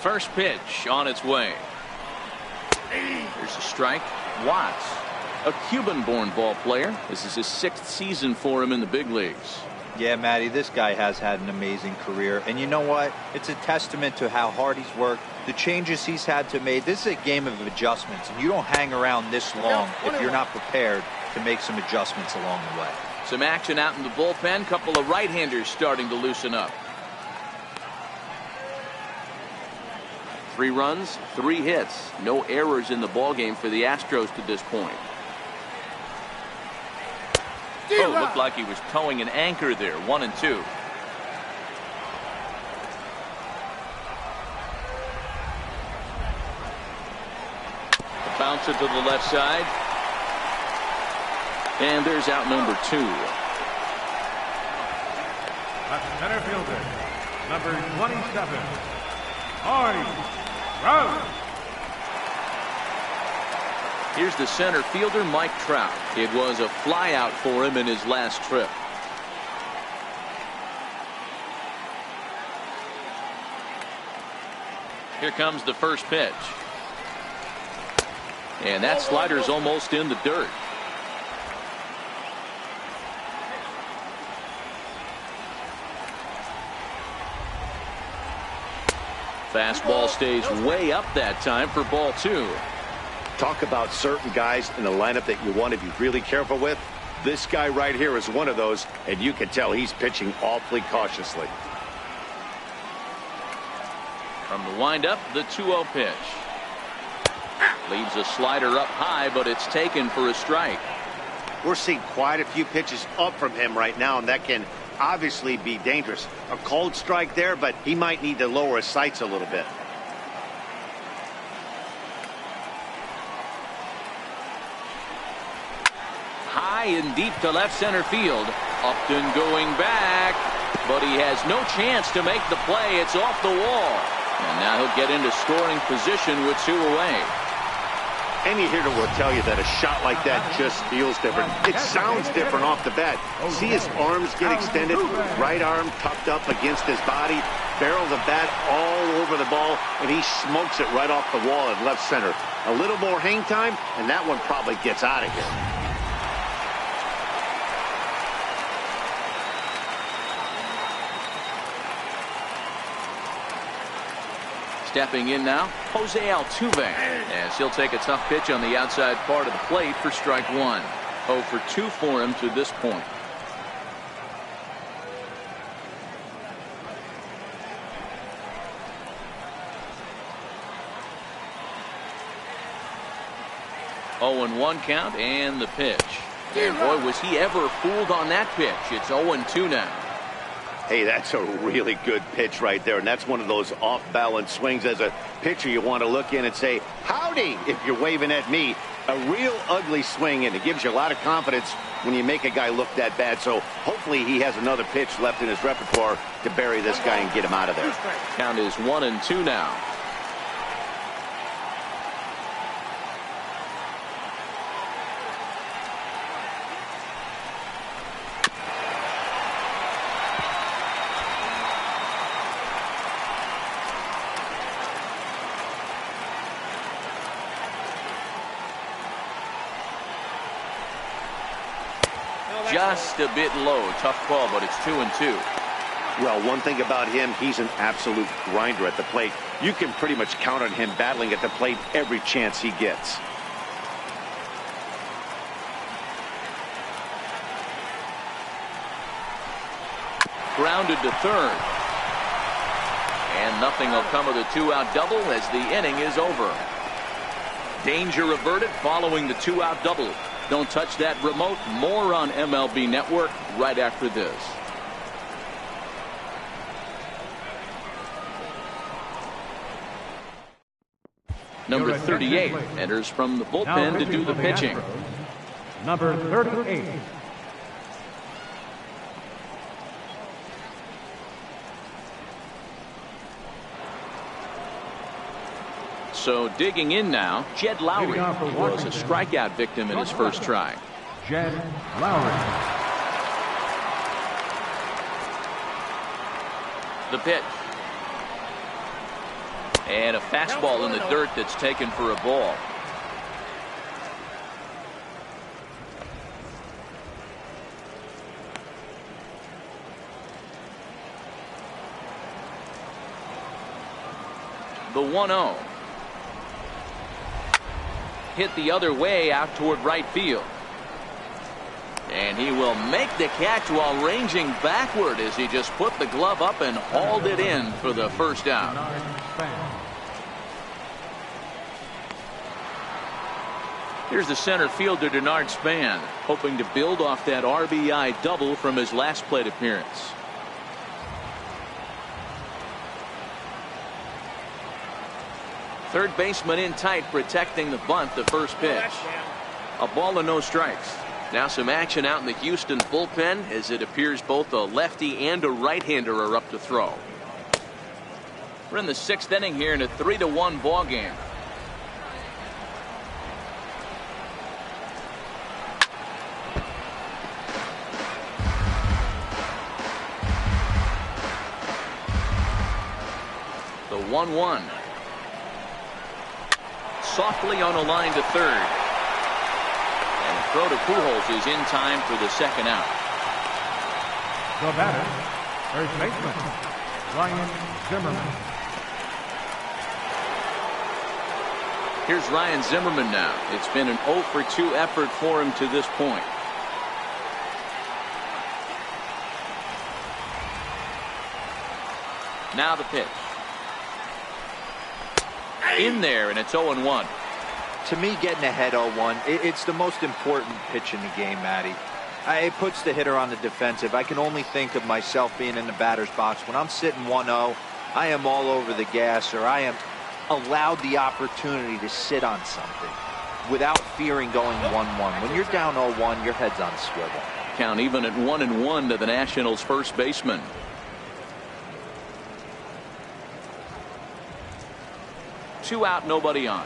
First pitch on its way. Here's a strike. Watts, a Cuban-born ball player. This is his 6th season for him in the big leagues. Yeah, Matty, this guy has had an amazing career. And you know what? It's a testament to how hard he's worked, the changes he's had to make. This is a game of adjustments, and you don't hang around this long if you're not prepared to make some adjustments along the way. Some action out in the bullpen. Couple of right-handers starting to loosen up. 3 runs, 3 hits. No errors in the ballgame for the Astros to this point. Oh, looked like he was towing an anchor there. 1-2. Bounce it to the left side. And there's out number 2. At center fielder, number 27, Artie Trout. Here's the center fielder, Mike Trout. It was a flyout for him in his last trip. Here comes the first pitch. And that slider's almost in the dirt. Fastball stays way up that time for ball 2. Talk about certain guys in the lineup that you want to be really careful with. This guy right here is one of those, and you can tell he's pitching awfully cautiously. From the windup, the 2-0 pitch. Leaves a slider up high, but it's taken for a strike. We're seeing quite a few pitches up from him right now, and that can obviously be dangerous. A cold strike there, but he might need to lower his sights a little bit. High and deep to left center field. Upton going back, but he has no chance to make the play. It's off the wall. And now he'll get into scoring position with 2 away. Any hitter will tell you that a shot like that just feels different. It sounds different off the bat. See his arms get extended, right arm tucked up against his body, barrel of the bat all over the ball, and he smokes it right off the wall at left center. A little more hang time, and that one probably gets out of here. Stepping in now, Jose Altuve, as he'll take a tough pitch on the outside part of the plate for strike one. 0 for 2 for him to this point. Oh, and 1 count, and the pitch. And boy, was he ever fooled on that pitch. It's 0-2 now. Hey, that's a really good pitch right there, and that's one of those off-balance swings. As a pitcher, you want to look in and say, howdy, if you're waving at me. A real ugly swing, and it gives you a lot of confidence when you make a guy look that bad. So hopefully he has another pitch left in his repertoire to bury this guy and get him out of there. Count is 1-2 now. Just a bit low. Tough call, but it's 2-2. Well, one thing about him, he's an absolute grinder at the plate. You can pretty much count on him battling at the plate every chance he gets. Grounded to third. And nothing will come of the 2-out double as the inning is over. Danger averted following the 2-out double. Don't touch that remote. More on MLB Network right after this. Number 38 enters from the bullpen to do the pitching. Astros, number 38. So digging in now, Jed Lowry was a strikeout victim in his first try. Jed Lowry. The pitch. And a fastball in the dirt that's taken for a ball. The 1-0. Hit the other way out toward right field. And he will make the catch while ranging backward as he just put the glove up and hauled it in for the first out. Here's the center fielder, Denard Span, hoping to build off that RBI double from his last plate appearance. Third baseman in tight, protecting the bunt, the first pitch. A ball and no strikes. Now some action out in the Houston bullpen as it appears both a lefty and a right-hander are up to throw. We're in the 6th inning here in a 3-1 ball game. The 1-1. Softly on a line to third. And the throw to Pujols is in time for the second out. The batter, first baseman, Ryan Zimmerman. Here's Ryan Zimmerman now. It's been an 0 for 2 effort for him to this point. Now the pitch. In there, and it's 0-1. To me, getting ahead 0-1, it's the most important pitch in the game, Matty. It puts the hitter on the defensive. I can only think of myself being in the batter's box. When I'm sitting 1-0, I am all over the gas, or I am allowed the opportunity to sit on something without fearing going 1-1. When you're down 0-1, your head's on a swivel. Count even at 1-1 to the Nationals' first baseman. Two out, nobody on.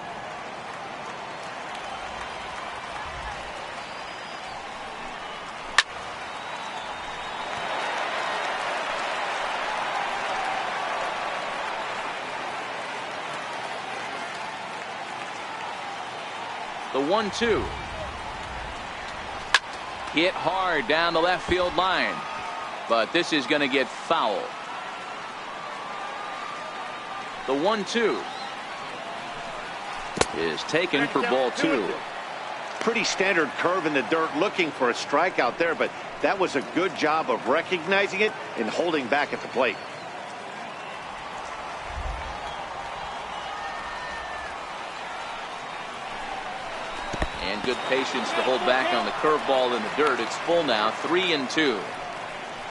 The 1-2. Hit hard down the left field line, but this is going to get foul. The 1-2 is taken for ball 2. Pretty standard curve in the dirt, looking for a strikeout there, but that was a good job of recognizing it and holding back at the plate. And good patience to hold back on the curveball in the dirt. It's full now, 3-2.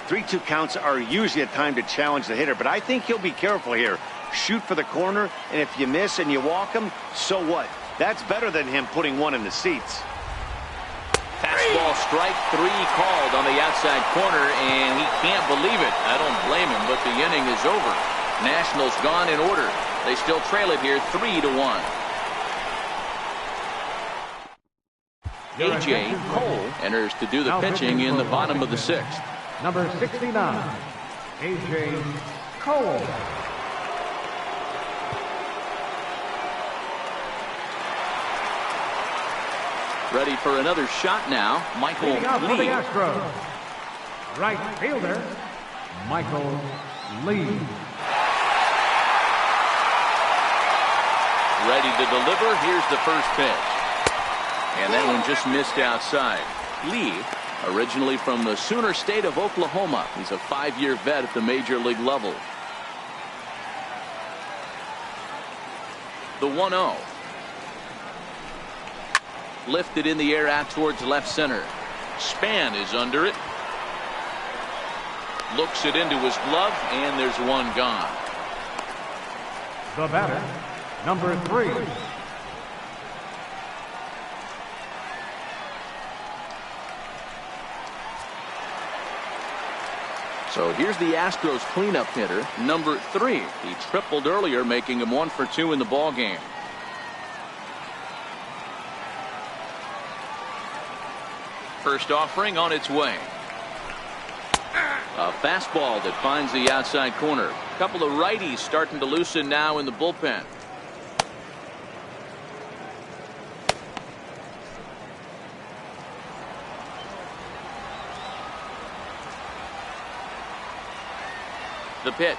3-2 counts are usually a time to challenge the hitter, but I think he'll be careful here. Shoot for the corner, and if you miss and you walk him, so what? That's better than him putting one in the seats. Fastball strike 3 called on the outside corner, and he can't believe it. I don't blame him, but the inning is over. Nationals gone in order. They still trail it here 3-1. A.J. Cole enters to do the pitching in the bottom of the 6th. Number 69, A.J. Cole. Ready for another shot now, Michael Leading off for the Lee. Astros, right fielder, Michael Lee. Ready to deliver. Here's the first pitch. And that one just missed outside. Lee, originally from the Sooner State of Oklahoma. He's a 5-year vet at the major league level. The 1-0. Lifted in the air out towards left center. Span is under it. Looks it into his glove, and there's one gone. The batter, number 3. So here's the Astros cleanup hitter, number 3. He tripled earlier, making him 1 for 2 in the ball game. First offering on its way. A fastball that finds the outside corner. A couple of righties starting to loosen now in the bullpen. The pitch.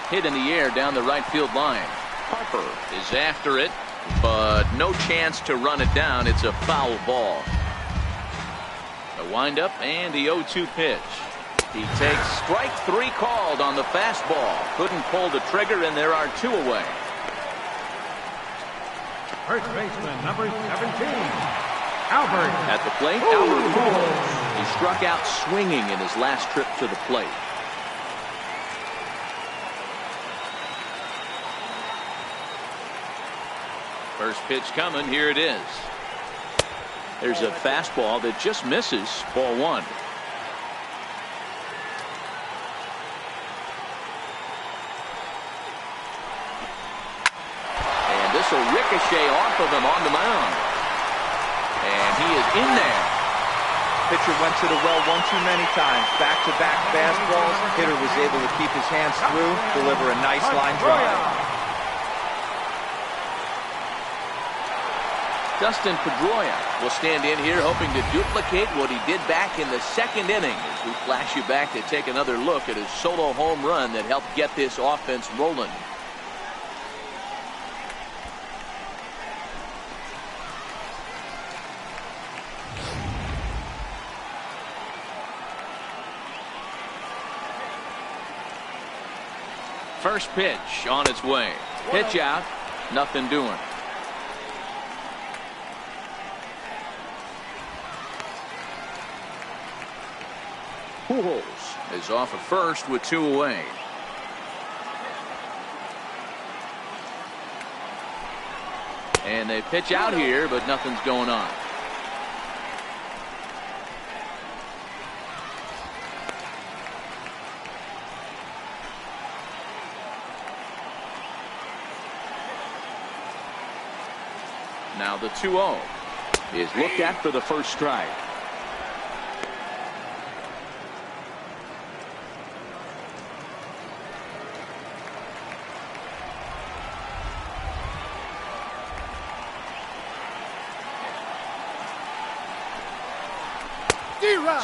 Hit in the air down the right field line. Harper is after it, but no chance to run it down. It's a foul ball. The windup and the 0-2 pitch. He takes strike 3 called on the fastball. Couldn't pull the trigger, and there are 2 away. First baseman, number 17, Albert. At the plate, Albert Pujols. He struck out swinging in his last trip to the plate. First pitch coming. Here it is. There's a fastball that just misses. Ball 1. And this will ricochet off of him on the mound. And he is in there. Pitcher went to the well one too many times. Back-to-back fastballs. Hitter was able to keep his hands through, deliver a nice line drive. Dustin Pedroia will stand in here hoping to duplicate what he did back in the 2nd inning as we flash you back to take another look at his solo home run that helped get this offense rolling. First pitch on its way. Pitch out. Nothing doing. Pujols is off at first with 2 away. And they pitch out here, but nothing's going on. Now the 2-0 is looked at for the first strike.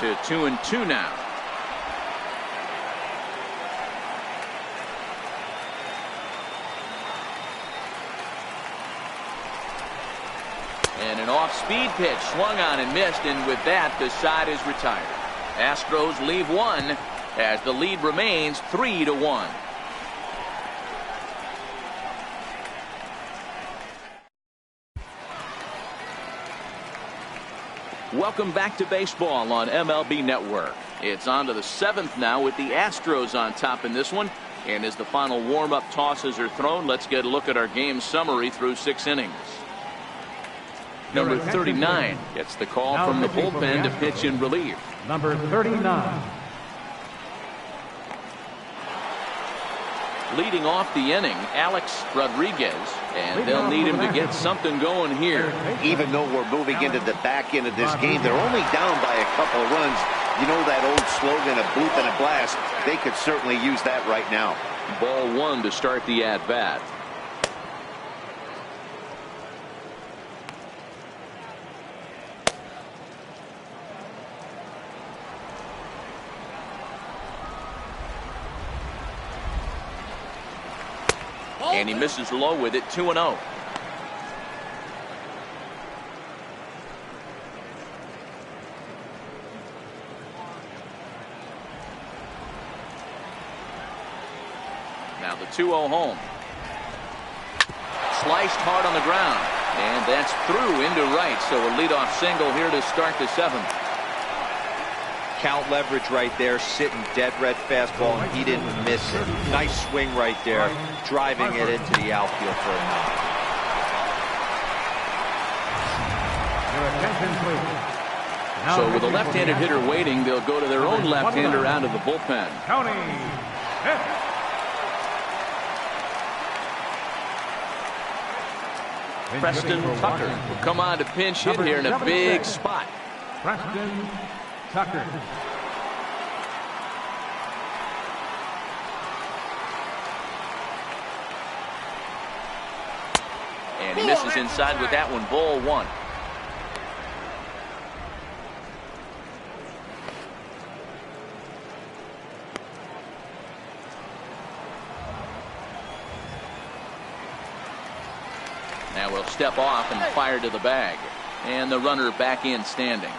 To 2-2 now. off-speed pitch swung on and missed, and with that the side is retired. Astros leave one as the lead remains 3-1. Welcome back to baseball on MLB Network. It's on to the 7th now with the Astros on top in this one. And as the final warm-up tosses are thrown, let's get a look at our game summary through 6 innings. Number 39 gets the call from the bullpen to pitch in relief. Number 39. Leading off the inning, Alex Rodriguez, and they'll need him to get something going here. Even though we're moving into the back end of this game, they're only down by a couple of runs. You know that old slogan, a bloop and a blast. They could certainly use that right now. Ball 1 to start the at-bat. And he misses low with it, 2-0. Now the 2-0 home. Sliced hard on the ground. And that's through into right. So a leadoff single here to start the 7th. Count leverage right there, sitting dead red fastball, and he didn't miss it. Nice swing right there, driving it into the outfield for a knock. So with a left-handed hitter waiting, they'll go to their own left-hander out of the bullpen. Preston Tucker will come on to pinch hit here in a big spot. Preston Tucker. And he misses inside with that one. Ball 1. Now we'll step off and fire to the bag. And the runner back in standing.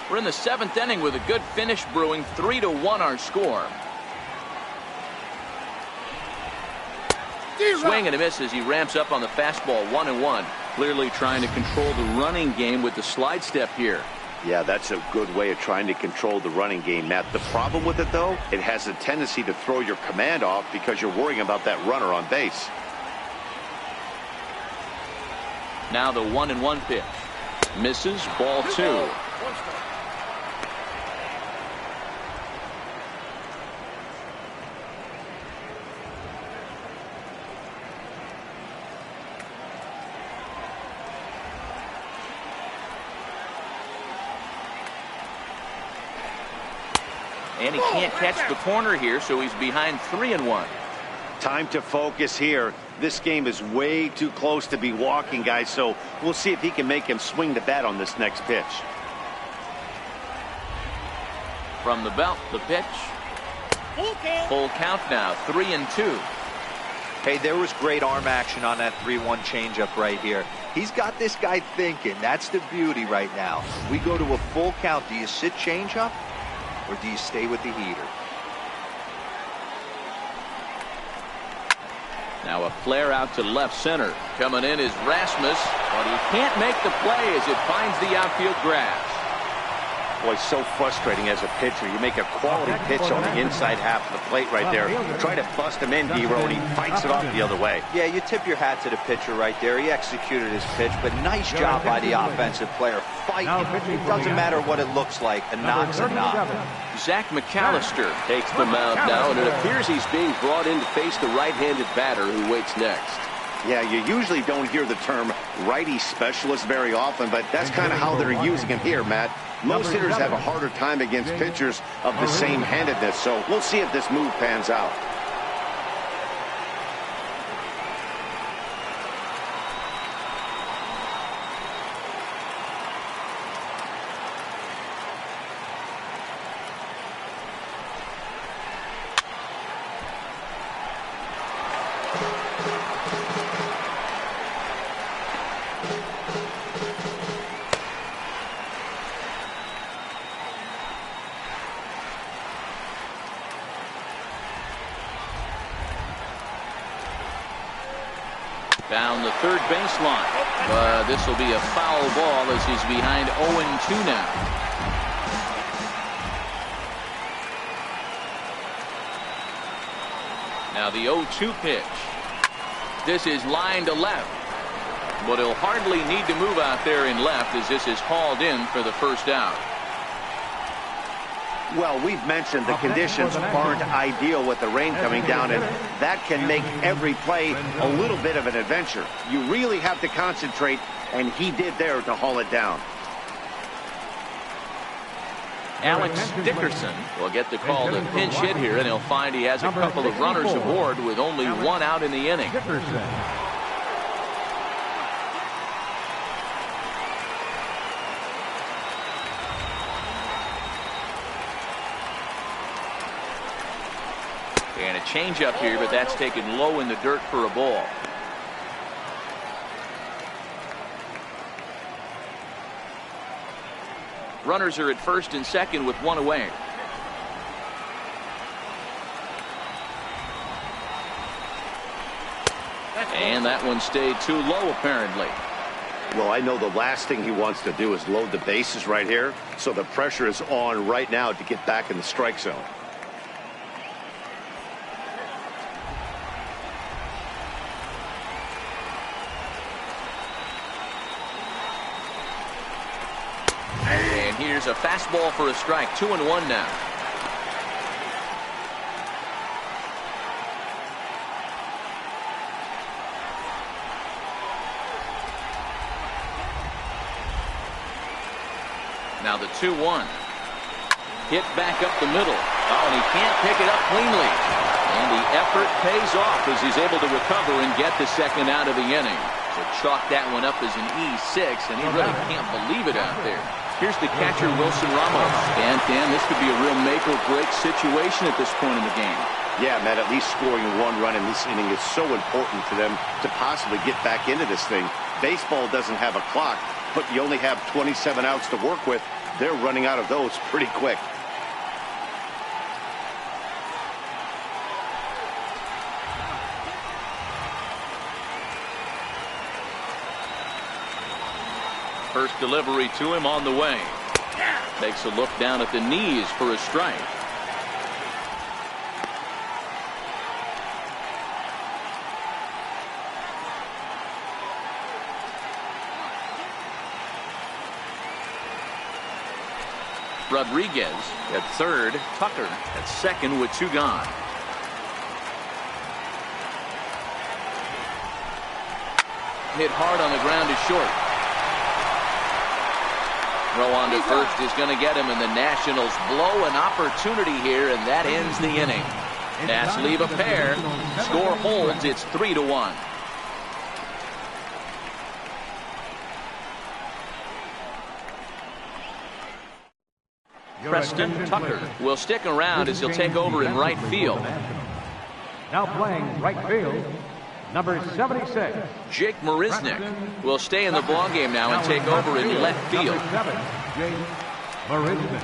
We're in the 7th inning with a good finish brewing. 3-1 our score. Swing and a miss as he ramps up on the fastball. 1-1. Clearly trying to control the running game with the slide step here. Yeah, that's a good way of trying to control the running game, Matt. The problem with it, though, it has a tendency to throw your command off because you're worrying about that runner on base. Now the 1-1 pitch. Misses. Ball 2. And he can't catch the corner here, so he's behind 3-1. Time to focus here. This game is way too close to be walking, guys, so we'll see if he can make him swing the bat on this next pitch. From the belt, the pitch. Full count now, 3-2. Hey, there was great arm action on that 3-1 changeup right here. He's got this guy thinking. That's the beauty right now. We go to a full count. Do you sit changeup or do you stay with the heater? Now a flare out to left center. Coming in is Rasmus, but he can't make the play as it finds the outfield grass. Boy, so frustrating as a pitcher. You make a quality pitch on the inside half of the plate right there. Try to bust him in, D-Row, and he fights it off the other way. Yeah, you tip your hat to the pitcher right there. He executed his pitch, but nice job by the offensive player. Fighting. It doesn't matter what it looks like. A knock's a knock. Zach McAllister takes the mound now, and it appears he's being brought in to face the right-handed batter who waits next. Yeah, you usually don't hear the term righty specialist very often, but that's kind of how they're using him here, Matt. Most hitters have a harder time against pitchers of the same handedness, so we'll see if this move pans out. Down the third baseline. This will be a foul ball as he's behind 0-2 now. Now the 0-2 pitch. This is line to left. But he'll hardly need to move out there in left as this is hauled in for the first out. Well, we've mentioned the conditions aren't ideal with the rain coming down, and that can make every play a little bit of an adventure. You really have to concentrate, and he did there to haul it down. Alex Dickerson will get the call to pinch hit here, and he'll find he has a couple of runners aboard with only one out in the inning. And a changeup here, but that's taken low in the dirt for a ball. Runners are at first and second with one away. And that one stayed too low apparently. Well, I know the last thing he wants to do is load the bases right here, so the pressure is on right now to get back in the strike zone. And here's a fastball for a strike. 2-1 now. Now the 2-1. Hit back up the middle. Oh, and he can't pick it up cleanly. And the effort pays off as he's able to recover and get the second out of the inning. So chalk that one up as an E6, and he really can't believe it out there. Here's the catcher, Wilson Ramos. And Dan, this could be a real make-or-break situation at this point in the game. Yeah, Matt, at least scoring one run in this inning is so important to them to possibly get back into this thing. Baseball doesn't have a clock, but you only have 27 outs to work with. They're running out of those pretty quick. First delivery to him on the way. Takes a look down at the knees for a strike. Rodriguez at third. Tucker at second with two gone. Hit hard on the ground to short. Throw on to first is going to get him, and the Nationals blow an opportunity here, and that ends the inning. Nats leave a pair. Score holds. It's 3-1. Preston Tucker will stick around as he'll take over in right field. Now playing right field, number 76. Jake Marisnick will stay in the ballgame now and take over in left field. Jake Marisnick.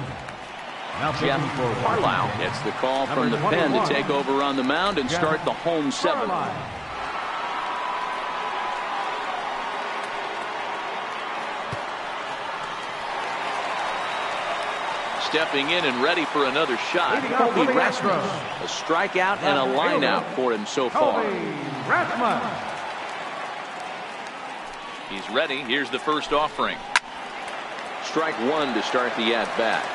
Jeff Carlisle gets the call from the pen to take over on the mound and start the home seventh. Stepping in and ready for another shot, Kobe Rasmus. A strikeout and a line out for him so far. He's ready. Here's the first offering. Strike one to start the at-bat.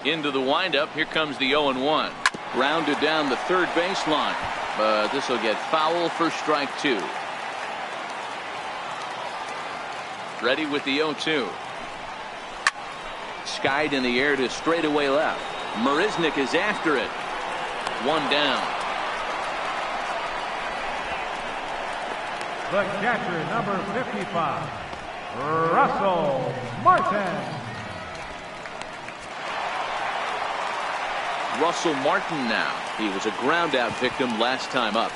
Into the windup. Here comes the 0-1. Grounded down the third baseline. But this will get foul for strike two. Ready with the 0-2. Skied in the air to straightaway left. Marisnick is after it. One down. The catcher, number 55, Russell Martin. Russell Martin now. He was a ground out victim last time up.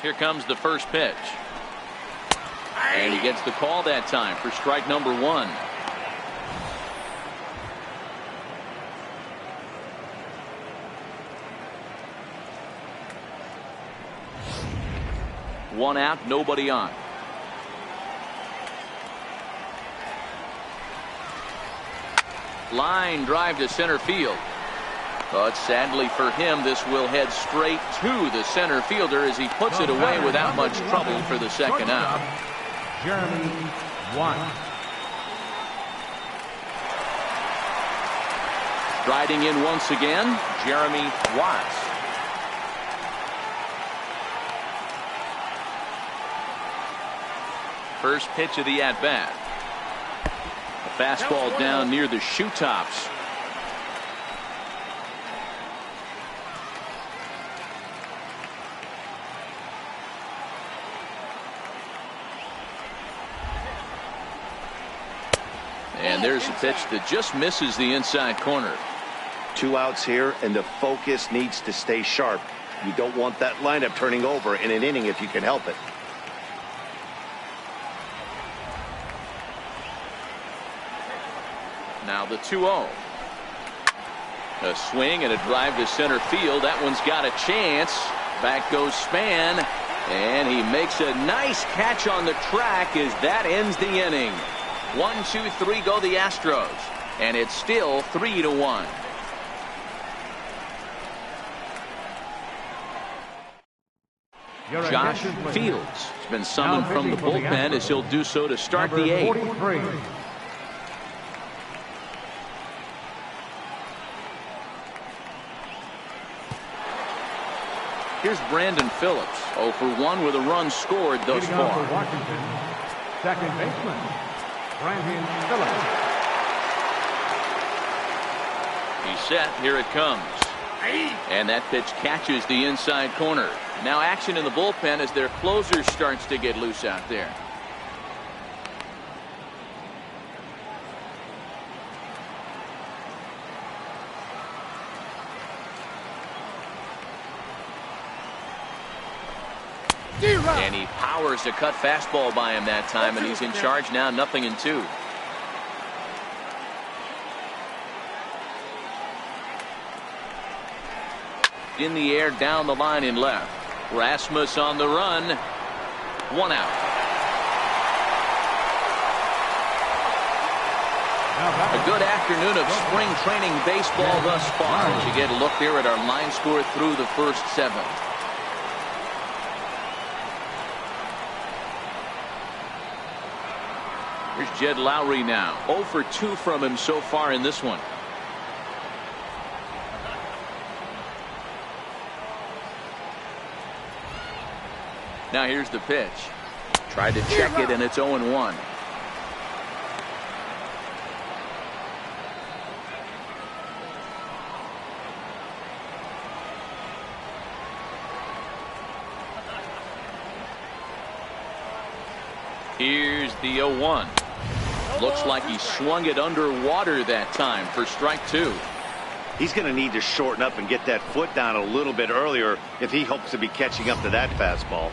Here comes the first pitch. And he gets the call that time for strike number 1. One out, nobody on. Line drive to center field. But sadly for him, this will head straight to the center fielder as he puts it away without much trouble for the second out. Jeremy Watts. Striding in once again, Jeremy Watts. First pitch of the at-bat. A fastball down near the shoe tops. And there's a pitch that just misses the inside corner. 2 outs here, and the focus needs to stay sharp. You don't want that lineup turning over in an inning if you can help it. Now the 2-0. A swing and a drive to center field. That one's got a chance. Back goes Span, and he makes a nice catch on the track as that ends the inning. 1, 2, 3 go the Astros, and it's still 3-1. Josh Fields has been summoned from the bullpen as he'll do so to start the 8th. Here's Brandon Phillips, 0 for 1 with a run scored thus far. Washington, second baseman, Brandon Phillips. He's set. Here it comes. And that pitch catches the inside corner. Now action in the bullpen as their closer starts to get loose out there. And he powers a cut fastball by him that time, and he's in charge now, 0-2. In the air, down the line in left. Rasmus on the run. 1 out. A good afternoon of spring training baseball thus far as you get a look here at our line score through the first 7. Here's Jed Lowry now. 0 for 2 from him so far in this one. Now here's the pitch. Tried to check it, and it's 0-1. Here's the 0-1. Looks like he swung it underwater that time for strike 2. He's going to need to shorten up and get that foot down a little bit earlier if he hopes to be catching up to that fastball.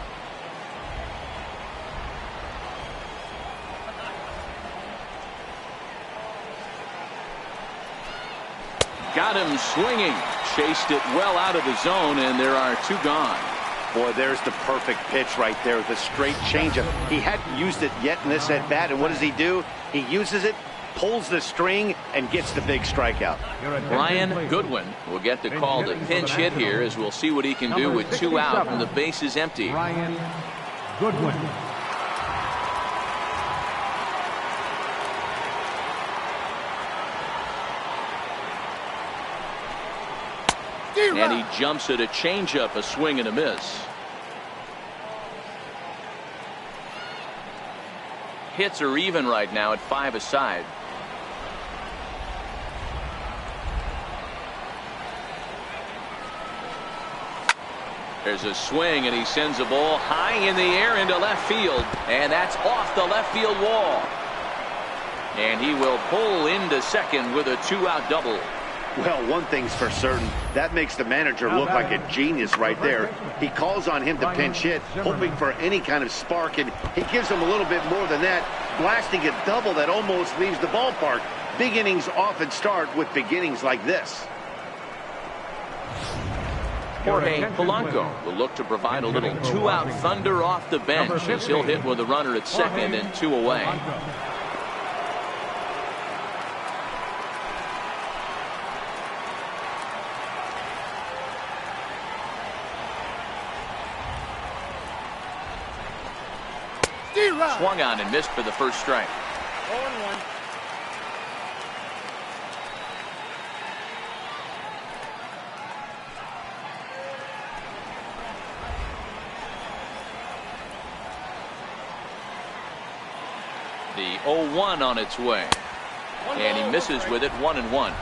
Got him swinging. Chased it well out of the zone, and there are 2 gone. Boy, there's the perfect pitch right there. The straight changeup. He hadn't used it yet in this at bat, and what does he do? He uses it, pulls the string, and gets the big strikeout. Brian Goodwin will get the call to pinch hit here, as we'll see what he can do with 2 out and the base is empty. Brian Goodwin. And he jumps at a changeup, a swing and a miss. Hits are even right now at 5 aside. There's a swing, and he sends a ball high in the air into left field, and that's off the left field wall. And he will pull into second with a 2-out double. Well, one thing's for certain. That makes the manager look like a genius right there. He calls on him to pinch hit, hoping for any kind of spark, and he gives him a little bit more than that, blasting a double that almost leaves the ballpark. Big innings often start with beginnings like this. Jorge Polanco will look to provide a little two-out thunder off the bench as he'll hit with a runner at second and 2 away. Swung on and missed for the first strike. 0-1. The 0-1 on its way. And he misses with it, 1-1.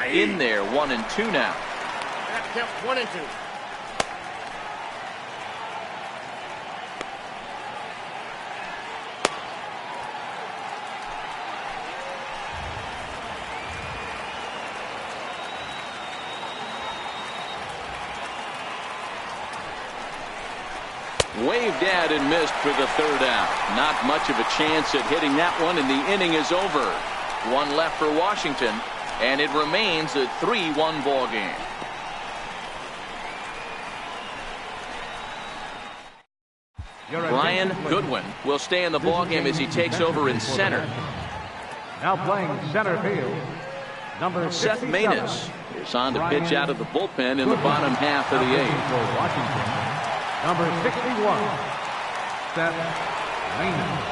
In there, 1-2 now. That kept 1-2. Waved at and missed for the third out. Not much of a chance at hitting that one, and the inning is over. One left for Washington, and it remains a 3-1 ball game. Brian Goodwin will stay in the ball game as he takes over in center. Now playing center field, number Seth 67. Maness is on to pitch out of the bullpen in the bottom half of the eighth. For Washington, number 61, Seth Maness.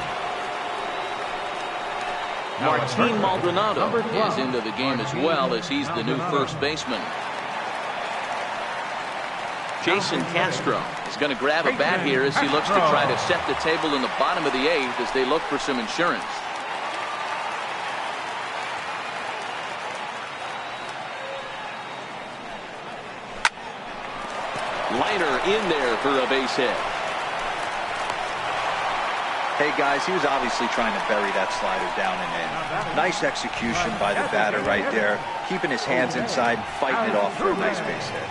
Martin Maldonado is into the game as well, as he's the new first baseman. Jason Castro is going to grab a bat here as he looks to try to set the table in the bottom of the eighth as they look for some insurance. Liner in there for a base hit. Hey guys, he was obviously trying to bury that slider down and in. Nice execution by the batter right there, keeping his hands inside, fighting it off for a nice base hit.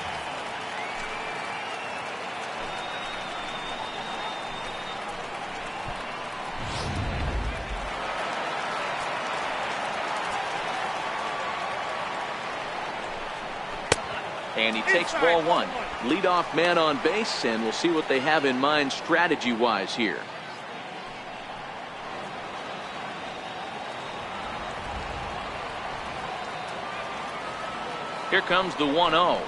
And he takes ball one. Leadoff man on base, and we'll see what they have in mind strategy-wise here. Here comes the 1-0.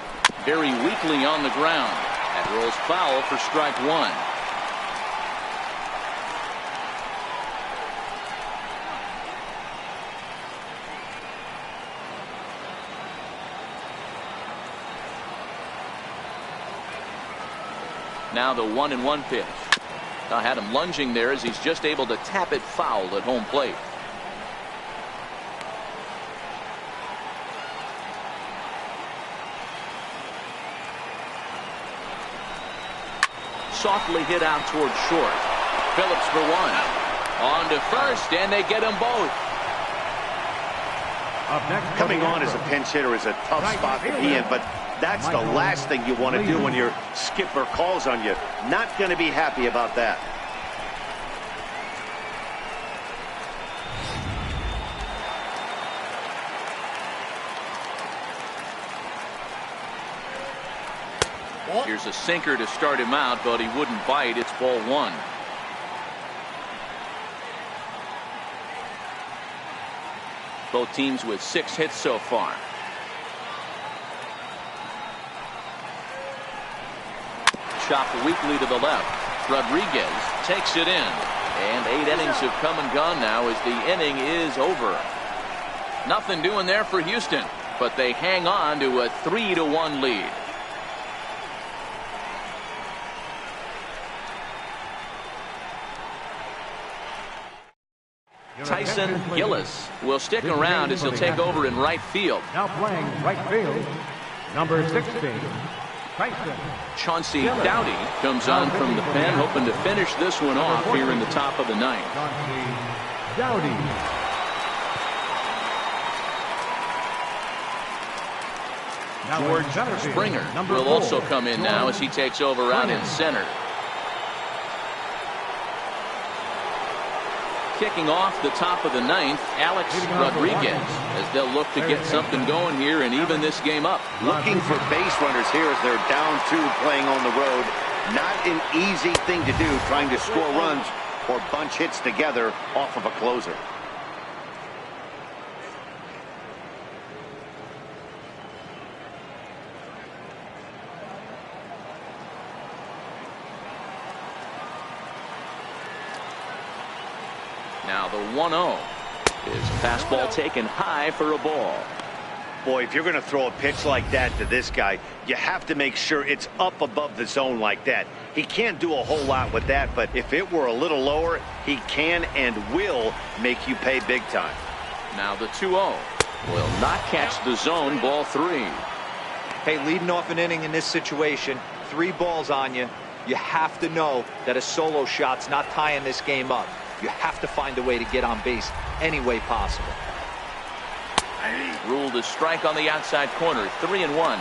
Very weakly on the ground. That rolls foul for strike one. Now the 1-1 pitch. I had him lunging there as he's just able to tap it foul at home plate. Softly hit out towards short. Phillips for one. On to first, and they get them both. Coming on as a pinch hitter is a tough spot to be in, but that's the last thing you want to do when your skipper calls on you. Not going to be happy about that. Here's a sinker to start him out, but he wouldn't bite. It's ball one. Both teams with 6 hits so far. Chopped weakly to the left. Rodriguez takes it in. And 8 innings have come and gone now as the inning is over. Nothing doing there for Houston, but they hang on to a 3-1 lead. Tyson Gillis will stick around as he'll take over in right field. Now playing right field, number 16, Tyson. Chauncey Doughty comes on from the pen, hoping to finish this one off here in the top of the ninth. Chauncey Doughty. George Springer will also come in now as he takes over out in center. Kicking off the top of the ninth, Alex Rodriguez, as they'll look to get something going here and even this game up. Looking for base runners here as they're down 2 playing on the road. Not an easy thing to do, trying to score runs or bunch hits together off of a closer. Now the 1-0 is fastball taken high for a ball. Boy, if you're going to throw a pitch like that to this guy, you have to make sure it's up above the zone like that. He can't do a whole lot with that, but if it were a little lower, he can and will make you pay big time. Now the 2-0 will not catch the zone, ball 3. Hey, leading off an inning in this situation, 3 balls on you. You have to know that a solo shot's not tying this game up. You have to find a way to get on base any way possible. Ruled a strike on the outside corner, 3-1.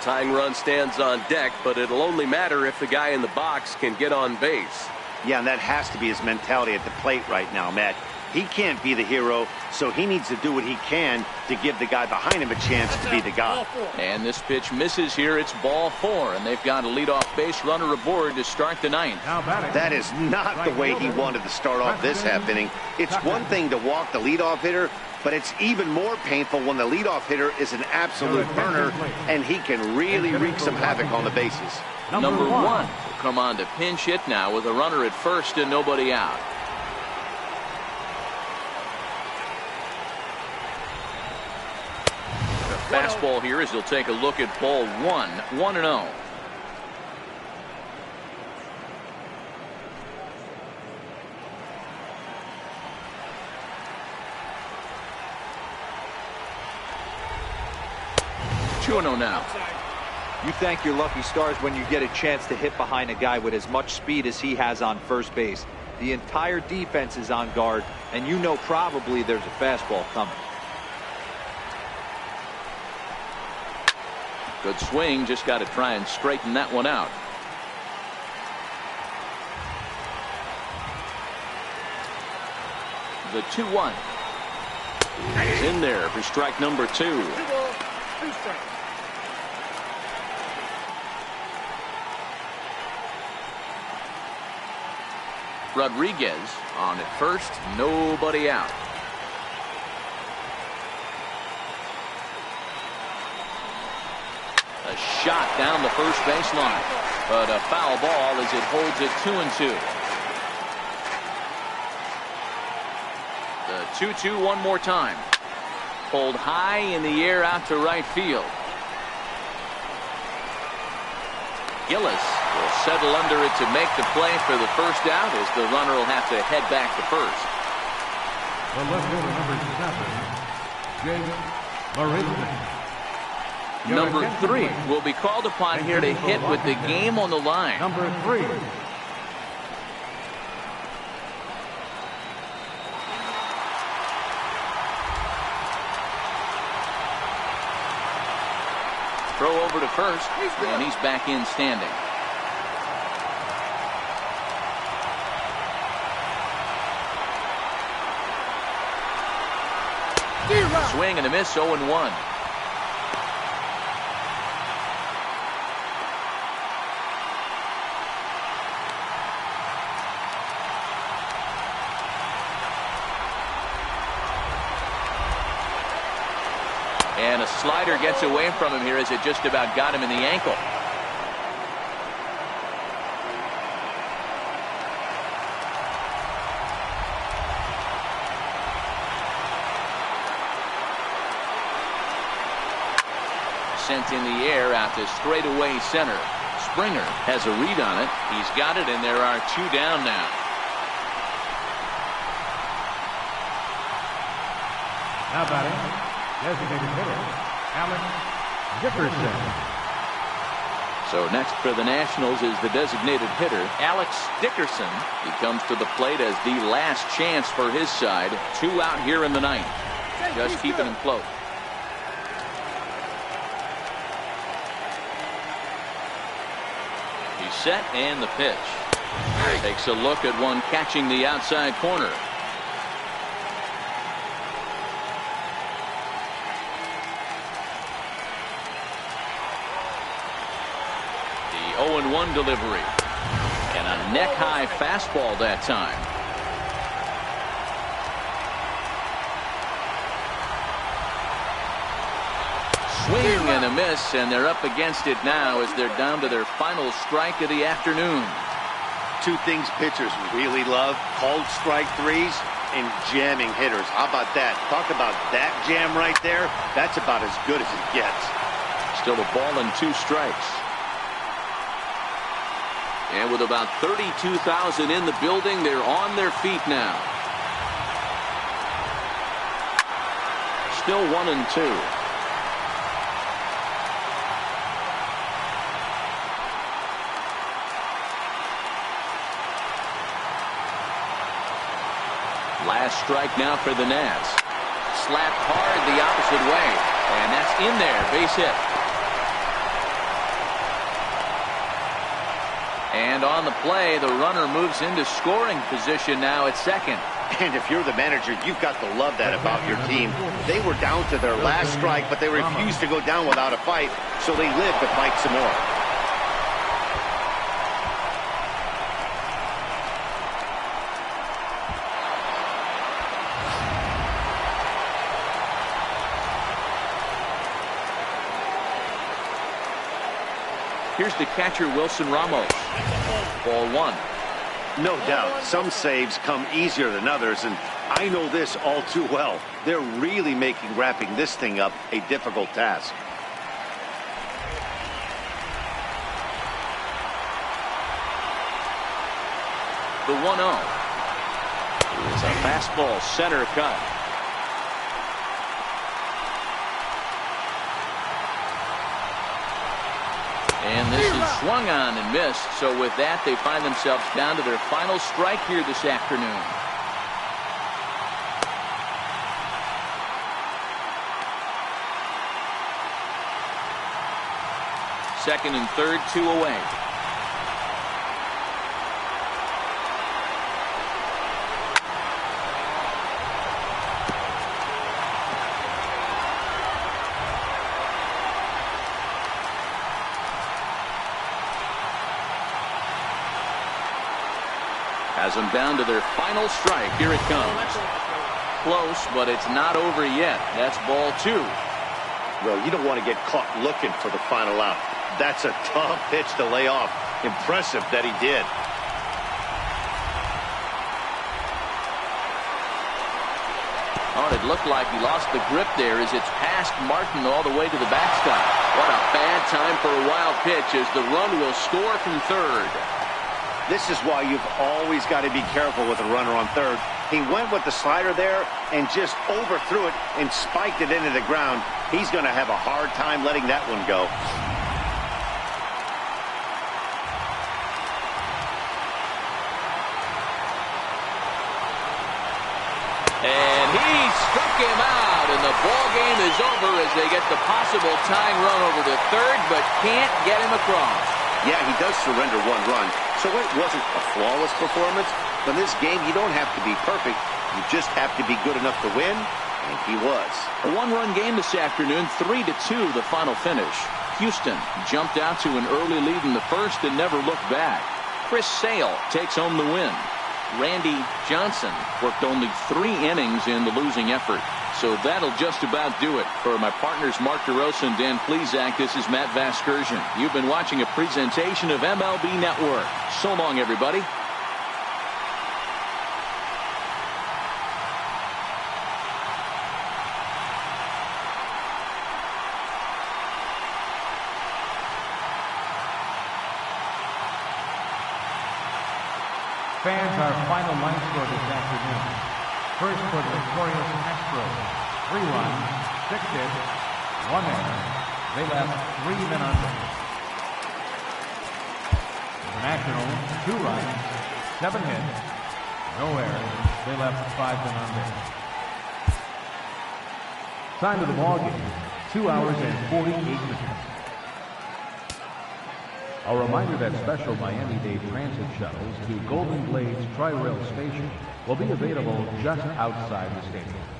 Tying run stands on deck, but it'll only matter if the guy in the box can get on base. Yeah, and that has to be his mentality at the plate right now, Matt. He can't be the hero, so he needs to do what he can to give the guy behind him a chance to be the guy. And this pitch misses here. It's ball 4, and they've got a leadoff base runner aboard to start the ninth. That is not the way he wanted to start off this half inning. It's one thing to walk the leadoff hitter, but it's even more painful when the leadoff hitter is an absolute burner, and he can really wreak some havoc on the bases. Number 1 will come on to pinch hit now with a runner at first and nobody out. Fastball here as he'll take a look at ball 1, 1-0. Now. You thank your lucky stars when you get a chance to hit behind a guy with as much speed as he has on first base. The entire defense is on guard, and you know probably there's a fastball coming. Good swing, just got to try and straighten that one out. The 2-1 is in there for strike number 2. 2 balls, 2 strikes. Rodriguez on at first, nobody out. A shot down the first baseline, but a foul ball as it holds it 2-2. The 2-2 one more time. Pulled high in the air out to right field. Gillis will settle under it to make the play for the first out as the runner will have to head back to first. The left fielder, number 7, Jake Marisnik. Number 3 will be called upon here to hit with the game on the line. Number 3. Throw over to first, and he's back in standing. Swing and a miss, 0-1. And a slider gets away from him here as it just about got him in the ankle. Sent in the air out to straightaway center. Springer has a read on it. He's got it, and there are 2 down now. Now batting, designated hitter, Alex Dickerson. So next for the Nationals is the designated hitter, Alex Dickerson. He comes to the plate as the last chance for his side. 2 out here in the ninth. Just keeping him close. He's set and the pitch. Takes a look at one catching the outside corner. The 0-1 delivery. And a neck-high fastball that time. Swing and a miss, and they're up against it now as they're down to their final strike of the afternoon. 2 things pitchers really love: called strike threes and jamming hitters. How about that? Talk about that jam right there. That's about as good as it gets. Still a ball and 2 strikes. And with about 32,000 in the building, they're on their feet now. Still 1-2. Last strike now for the Nats. Slapped hard the opposite way. And that's in there. Base hit. And on the play, the runner moves into scoring position now at second. And if you're the manager, you've got to love that about your team. They were down to their last strike, but they refused to go down without a fight, so they lived to fight some more. Here's the catcher, Wilson Ramos. Ball 1. No doubt, some saves come easier than others, and I know this all too well. They're really making wrapping this thing up a difficult task. The 1-0. It's a fastball, center cut. And this is swung on and missed. So with that, they find themselves down to their final strike here this afternoon. Second and third, 2 away. Has them down to their final strike. Here it comes. Close, but it's not over yet. That's ball 2. Well, you don't want to get caught looking for the final out. That's a tough pitch to lay off. Impressive that he did. Oh, it looked like he lost the grip there as it's past Martin all the way to the backstop. What a bad time for a wild pitch as the run will score from third. This is why you've always got to be careful with a runner on third. He went with the slider there and just overthrew it and spiked it into the ground. He's going to have a hard time letting that one go. And he struck him out, and the ball game is over as they get the possible tying run over to third, but can't get him across. Yeah, he does surrender 1 run, so it wasn't a flawless performance. But in this game, you don't have to be perfect. You just have to be good enough to win, and he was. A 1-run game this afternoon, 3-2 the final finish. Houston jumped out to an early lead in the first and never looked back. Chris Sale takes home the win. Randy Johnson worked only 3 innings in the losing effort. So that'll just about do it. For my partners Mark DeRosa and Dan Plesac, this is Matt Vasgersian. You've been watching a presentation of MLB Network. So long, everybody. Fans, our final line score this afternoon. First for the victorious Astros, 3 runs, 6 hits, 1 error. They left 3 men on base. Nationals, 2 runs, 7 hits, no errors. They left 5 men on base. Time of the ball game, 2 hours and 48 minutes. A reminder that special Miami-Dade transit shuttles to Golden Glades Tri-Rail Station will be available just outside the stadium.